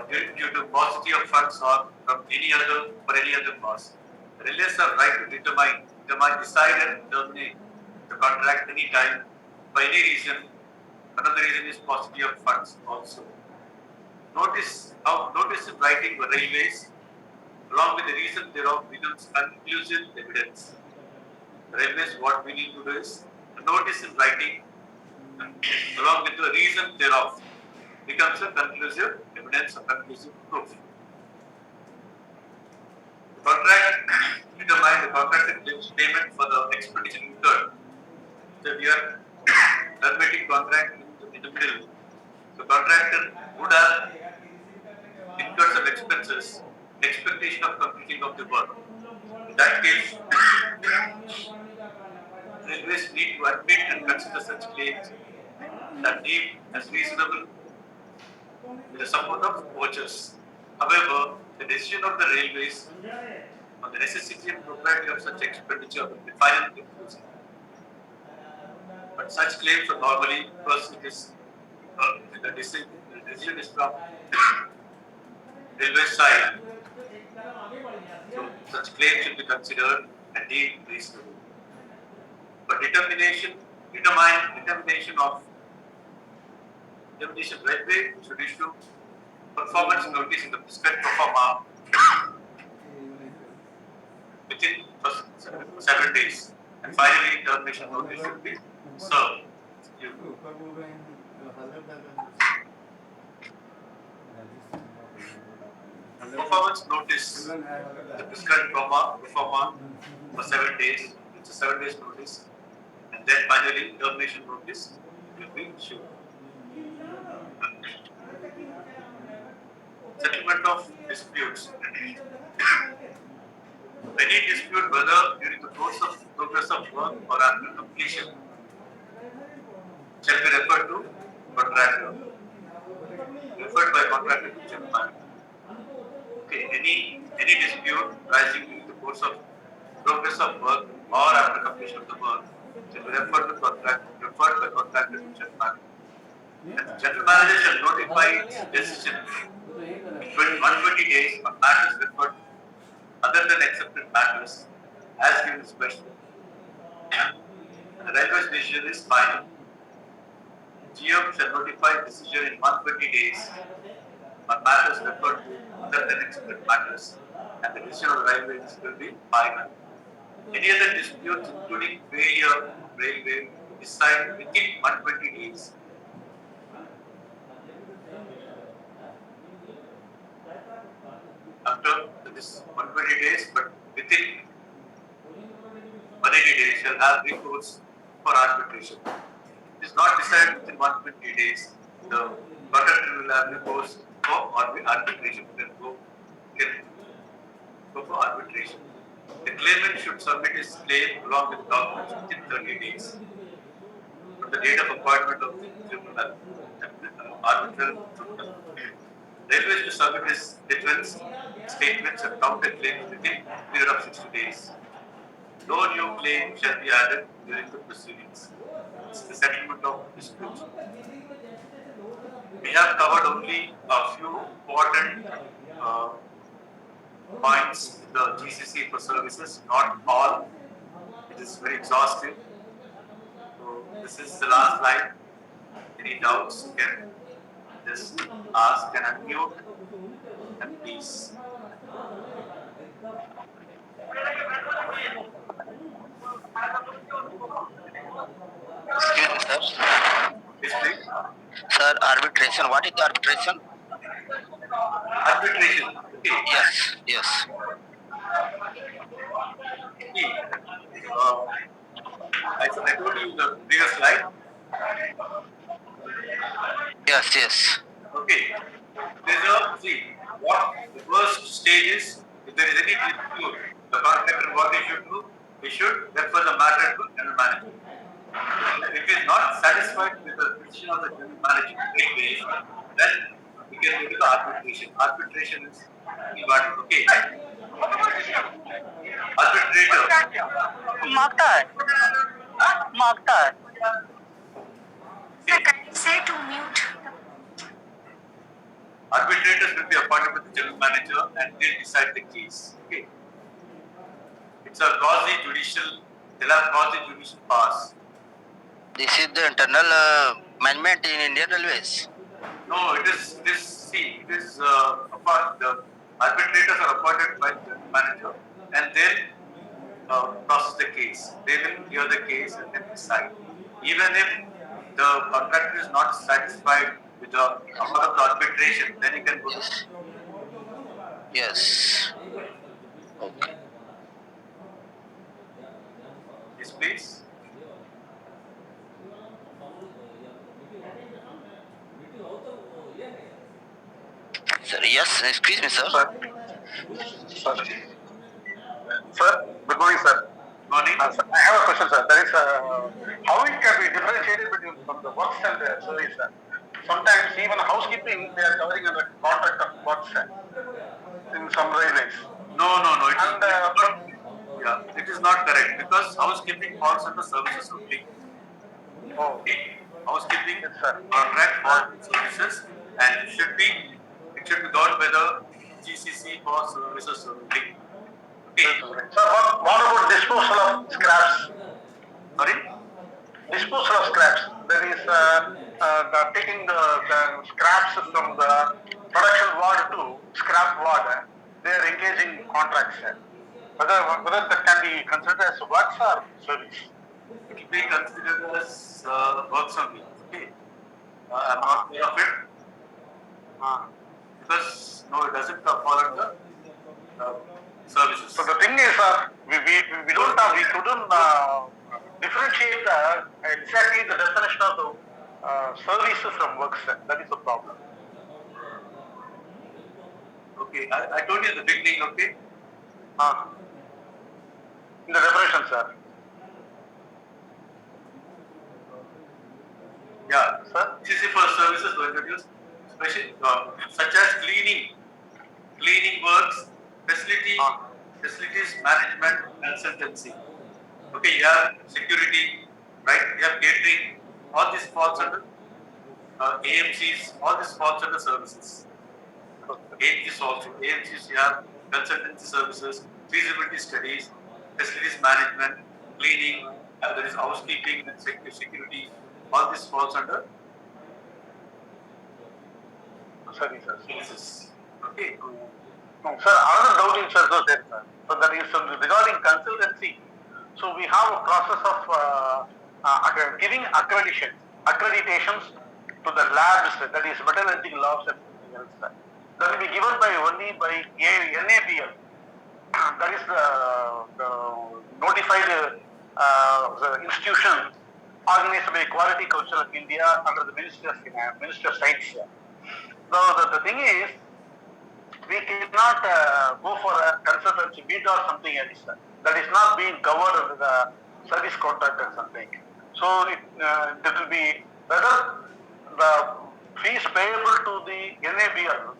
due to paucity of funds or from any other cause. Railways have right to decide and terminate the contract any time by any reason. Another reason is paucity of funds also. Notice in writing for railways, along with the reason thereof, becomes conclusive evidence. Railways, what we need to do is a notice in writing, along with the reason thereof, becomes a conclusive evidence or conclusive proof. The contractor claims payment for the expenditure incurred. So we are terminating contract in the middle. The contractor would have incurred some expenses in expectation of completing of the work. In that case, railways need to admit and consider such claims that deemed as reasonable with the support of vouchers. However, the decision of the railways on the necessity and propriety of such expenditure will be final conclusive. But such claims are normally, because it is the decision is from railway side, so such claims should be considered and deemed reasonable. But determination of determination railway should issue performance notice in the prescribed performer within first 7 days, and finally termination notice should be served. Performance notice, the prescribed performer for 7 days. It's a 7 days notice, and then finally termination notice will be issued. Settlement of disputes. Any dispute, whether during the course of progress of work or after completion, shall be referred to contractor. Referred by contractor to general manager. Okay, any dispute arising during the course of progress of work or after completion of the work shall be referred by contractor to general manager. And the general manager shall notify its decision in 120 days on matters referred other than accepted matters as given special. And the railway's decision is final. GM shall notify decision in 120 days on matters referred to other than accepted matters, and the decision of the railways will be final. Any other disputes, including failure of railway, decide within 120 days. After this 120 days, but within 180 days, shall have recourse for arbitration. It is not decided within 120 days. The contractor will have recourse for arbitration. Can go for arbitration. The claimant should submit his claim along with documents within 30 days from the date of appointment of the tribunal arbitral tribunal. Railways to submit his defense statements and counter claims within a period of 60 days. No new claim shall be added during the proceedings. It's the settlement of disputes. We have covered only a few important points in the GCC for services, not all. It is very exhaustive. So this is the last slide. Any doubts, you can just ask and unmute, and please. Excuse me, sir. Yes, please. Sir, arbitration. What is the arbitration? Arbitration. Okay. Yes. See, I told you the previous slide. Yes. Okay. What the first stage is, if there is any dispute, the contractor what he should do, he should refer the matter to general manager. If he is not satisfied with the decision of the general manager, then we can go to the arbitration. Arbitration is okay. Arbitrator. Sir, can you say to mute? Arbitrators will be appointed by the general manager and they'll decide the case. Okay. It's a quasi-judicial, they'll have quasi-judicial powers. This is the internal management in Indian Railways. No, it is apart, the arbitrators are appointed by the general manager and they'll process the case. They will hear the case and then decide. Even if the contractor is not satisfied with the amount of the arbitration, then he can go to. Yes. Okay. Yes, please. Yes, excuse me, sir. Sir, sir, good morning, sir. Morning. Sir, I have a question, sir. That is, how it can be differentiated between from the works and the service, sir? Sometimes even housekeeping, they are covering under contract of works, sir, in some railways. No. It is, And, yeah, it is not correct because housekeeping falls under services only. oh, Okay. Housekeeping yes, sir. contract falls under services and it should be governed by the GCC for services only. Okay. Sir, what about disposal of scraps? Sorry? Disposal of scraps. That is, taking the scraps from the production ward to scrap ward. They are engaging contracts. Whether that can be considered as works or service. It will be considered as works only. Okay. I'm not aware of it because no, it doesn't fall under services. So the thing is, we don't we couldn't differentiate exactly the definition of the services from works. That is the problem. Okay, I told you in the beginning. Okay. In the definition, sir. Yeah. Sir? GCC for services were introduced, such as cleaning works, facilities management, consultancy. Okay, you have security, right? You have catering. All this falls under AMCs. All this falls under services. AMCs also. AMCs, you have consultancy services, feasibility studies, facilities management, cleaning. There is housekeeping and security. All this falls under services. Okay. No, sir, another doubt is also there, sir. So that is regarding consultancy. So we have a process of giving accreditations to the labs, that is metallurgical labs and something else, sir. That will be given only by NABL. That is the notified the institution organized by Quality Council of India under the Ministry of Science. Now the thing is, we cannot go for a consultancy bid or something else that is not being covered under the service contract or something. So that will be whether the fees payable to the NABL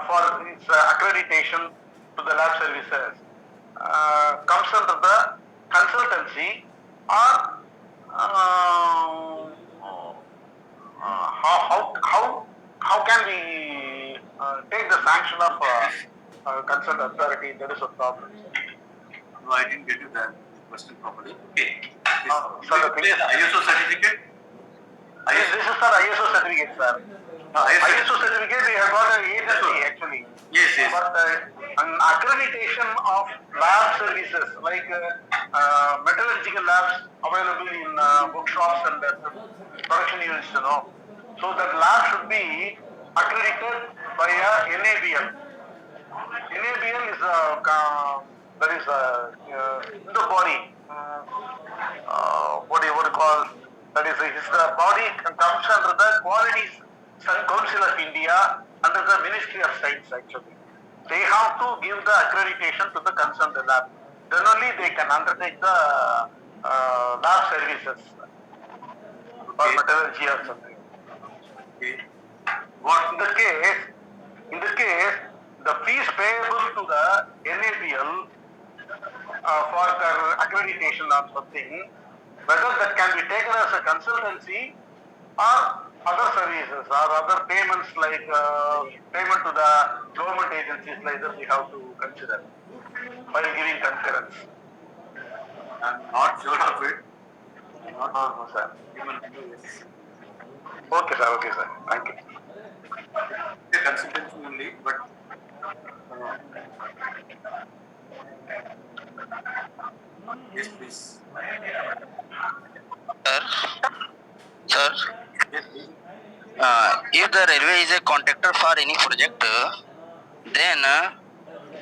for its accreditation to the lab services comes under the consultancy or how can we take the sanction of concerned authority? That is a problem. No, I didn't get you that question properly. Okay. So the thing is, ISO certificate. this is the ISO certificate, sir. ISO certificate we have got an agency actually. Yes. But an accreditation of lab services like metallurgical labs available in workshops and production units, So that lab should be accredited by a NABL. NABL is that is the body. What do you call? That is the body comes under the Quality Council of India under the Ministry of Science actually. They have to give the accreditation to the concerned lab. Then only they can undertake the lab services for metallurgy or something. Okay. What in the case, the fees payable to the NABL for their accreditation or something, whether that can be taken as a consultancy or other services or other payments like payment to the government agencies like that we have to consider while giving concurrence. I'm not sure of it. Sir. Okay, sir. Thank you. The consultancy only, but yes, please. Sir, Yes, please. if the railway is a contractor for any project, then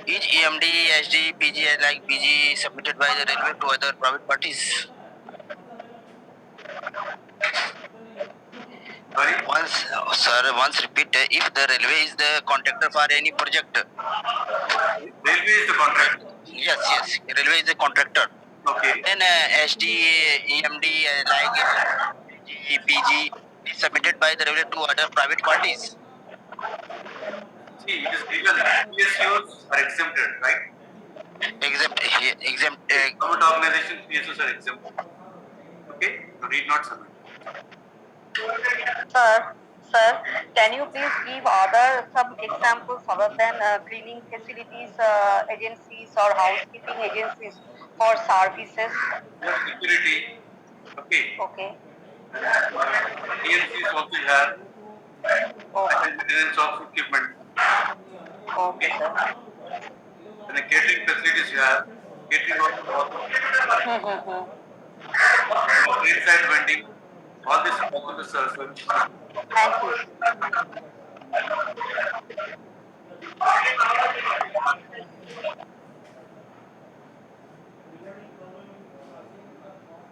each EMD, SD, PG like PG submitted by the railway to other private parties. Sorry? Once repeat, if the railway is the contractor for any project, Railway is the contractor. yes, railway is a contractor. Okay. Then SD, EMD, like PG, PG is submitted by the railway to other private parties. See, it is legal. PSUs are exempted, right? Exempt. Government organizations, PSUs are exempted. Okay? You need not submit. Sir, can you please give other some examples other than cleaning facilities agencies or housekeeping agencies for services? You have security. Okay. Okay, DNCs also have okay, maintenance of equipment. okay, sir. And the catering facilities you have. Catering also. Inside vending. All this also the service. Thank you.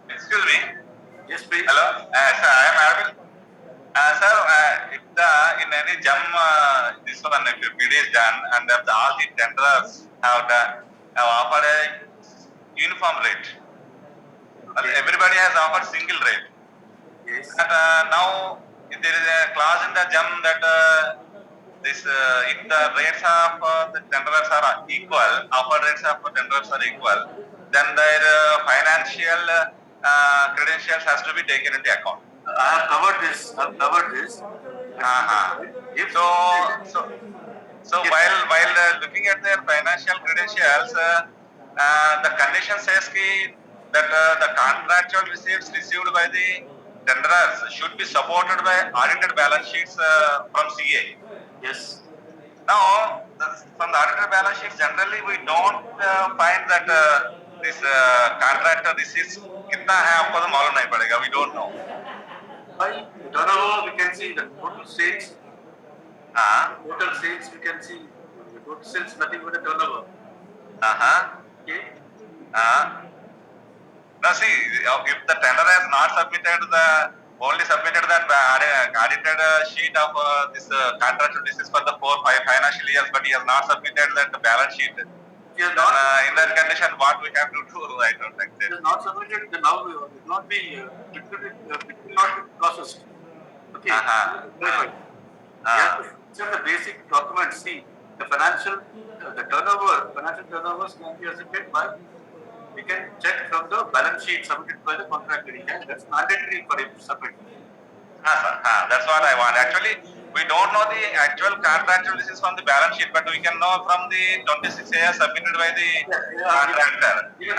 Excuse me. Yes, please. Hello, sir, I am Arvind. Sir, if the in any jam this one if bid is done and if all the tenders have offered a uniform rate, everybody has offered single rate. Yes. And now if there is a clause in the jam that this if the rates of the tenderers are equal, offered rates of tenderers are equal, then their financial credentials has to be taken into account. I have covered this. I have covered this. If So while looking at their financial credentials, the condition says that the contractual receipts received by the tenderers should be supported by audited balance sheets from CA. yes. Now, from the audited balance sheets, generally we don't find that this contractor receipts कितना है आपको तो मालूम नहीं पड़ेगा. We don't know. By the turnover, we can see the total sales. Total sales, we can see the total sales nothing but the turnover. Okay. Now see, if the tender has not submitted only submitted that audited sheet of this contractual basis for the 4-5 financial years, but he has not submitted that balance sheet. If he has not, In that condition, what we have to do, I don't if he think. has not submitted, then now it will not be it will not be processed. Okay. Verify. You have to check the basic documents. See the financial the turnover, financial turnovers can be ascertained by. We can check from the balance sheet submitted by the contractor. That's mandatory for him to submit. That's what I want. Actually, we don't know the actual contractual basis from the balance sheet, but we can know from the 26 years submitted by the contractor. Even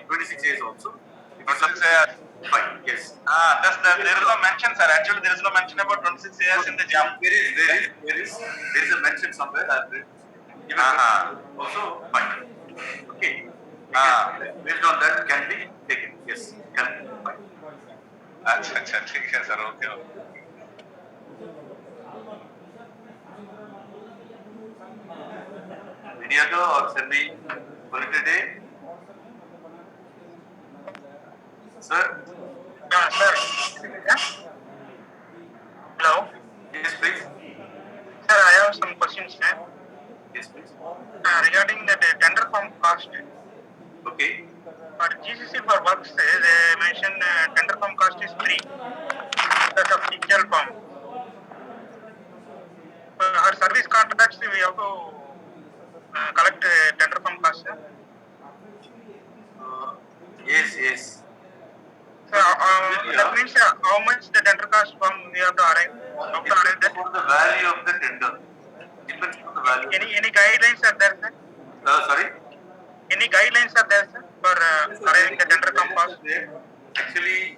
26 days also. 26 years. Fine. Yes. There is no mention, sir. Actually, there is no mention about 26 years in the jump. There is a mention somewhere. Even also fine. Okay. Based on that can be taken. Yes. Can be fine. अच्छा ठीक है sir okay Any other or shall we call it a day? Sir? Sir. Hello. Yes, please. Sir, I have some questions, sir. Yes, please. Regarding the tender form cost. Okay. For GCC for works, they mention tender form cost is 3 because of digital form. For our service contracts, we have to collect tender form cost, sir. Yes. So that means how much the tender cost form we have to arrange? Depends on the value of the tender. Depends on the value. Any guidelines are there, sir? Sorry? Any guidelines are there, sir, for arranging the tender form cost? Actually,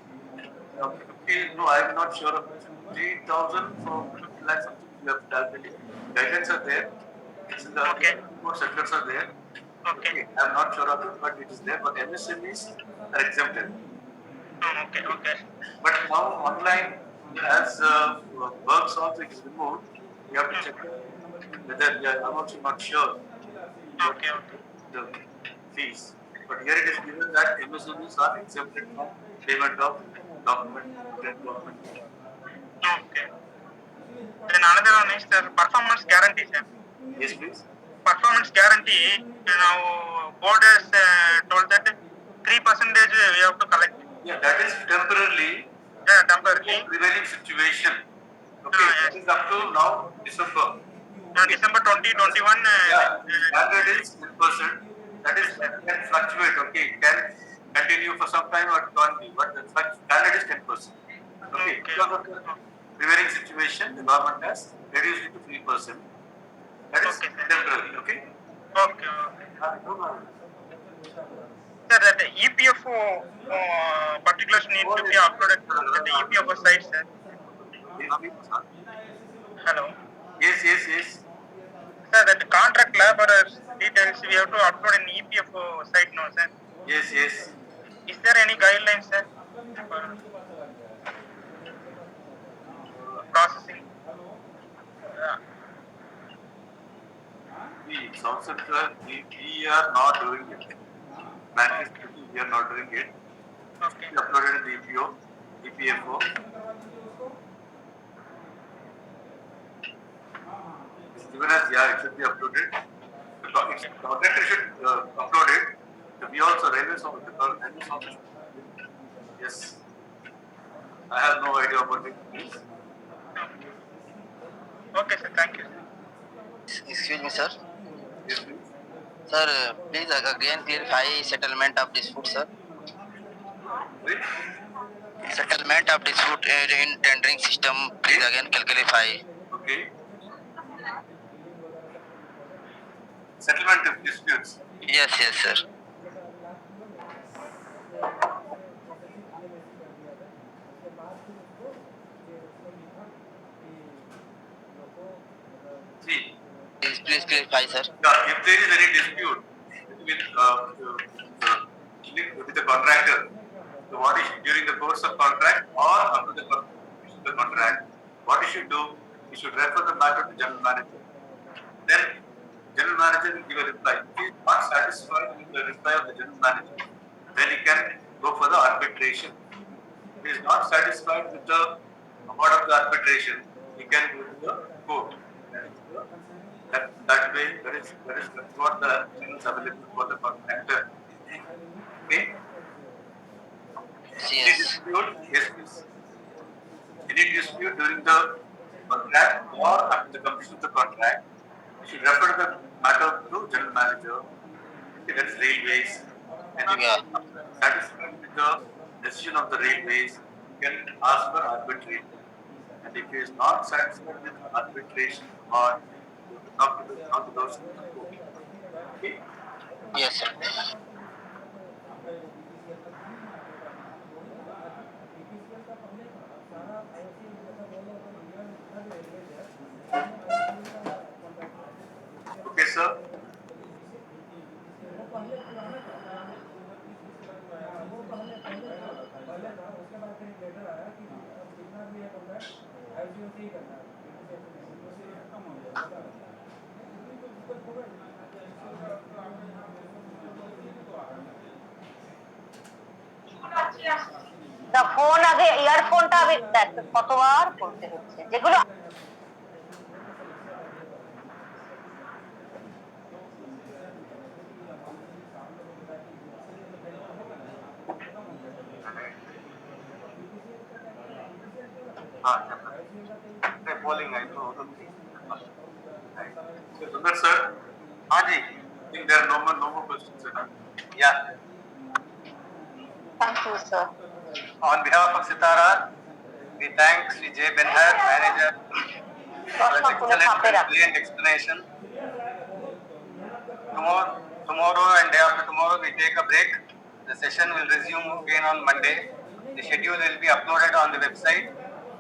50, no, I'm not sure of 3,000 for 50 lakhs something you have calculated. Guidelines are there. It's in the more sectors are there. Okay. I'm not sure of it, but it is there. But MSMEs are exempted. Okay. But now online, as works also is removed, you have to check whether I'm also not sure. Okay. The fees. But here it is given that MSMEs are exempted from payment of document. Then another one is the performance guarantee, sir. Yes, please. Performance guarantee. Now board has told that 3% we have to collect. Yeah, that is temporarily Yeah, temporarily. prevailing situation. Okay, Yes. that is up to now December. December 2021. Yeah, standard is 10%. That is can fluctuate. Okay, it can continue for some time or it can't be, but the standard is 10%. Okay, because of the prevailing situation, the government has reduced it to 3%. That is Okay, sir. temporary. Okay. Okay. Sir, that the EPFO particulars need to be uploaded at the EPFO site, sir. Hello. Yes. Sir, that the contract laborers details we have to upload in EPFO site now, sir. Yes. Is there any guidelines, sir, for processing? The South Central, we are not doing it. Frankly speaking, we are not doing it. Okay. We uploaded in the EPFO. It's given as, yeah, it should be uploaded. The contractor should upload it. We also, railways office. Yes. I have no idea about it. Please. Okay, sir. Thank you. Excuse me, sir. Yes, please. Sir, please again clarify settlement of dispute, sir. Wait. Settlement of dispute in tendering system. Please again clarify. Okay. Settlement of disputes. Yes, sir. See, Please clarify, sir. yeah, if there is any dispute with the contractor, so what is during the course of contract or after the completion of the contract, what you should do? You should refer the matter to general manager. Then general manager will give a reply. If he is not satisfied with the reply of the general manager, then he can go for the arbitration. If he is not satisfied with the award of the arbitration, he can go to the court. That way, that is what the channels available for the contractor. Okay. Any Yes. dispute? Yes, please. Any dispute during the contract or after the completion of the contract, you should refer the matter to general manager. Okay, that is railways. And if you are satisfied with the decision of the railways, you can ask for arbitration. And if he is not satisfied with arbitration or you have to talk to those in the court. Okay. Yes, sir. Okay, sir. The phone আগে ইয়ারফোনটা আগে দেখ কতবার বলতে হচ্ছে যেগুলো Polling, I know. Sundar sir, Haji. I think there are no more questions. Sir. Yeah. Thank you, sir. On behalf of Sitara, we thank Sri J. Benhar, manager, for his excellent and brilliant explanation. Tomorrow and day after tomorrow we take a break. The session will resume again on Monday. The schedule will be uploaded on the website.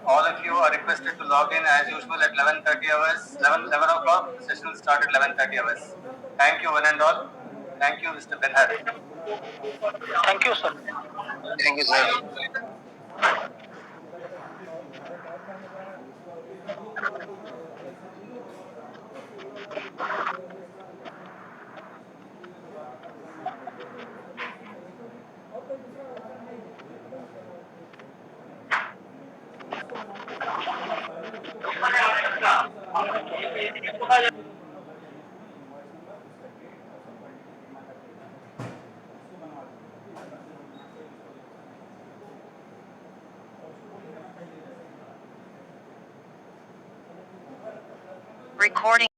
All of you are requested to log in as usual at 11:30 hours. 11 o'clock. The session will start at 11:30 hours. Thank you one and all. Thank you, Mr. Benhar. Thank you, sir. Thank you, sir. recording.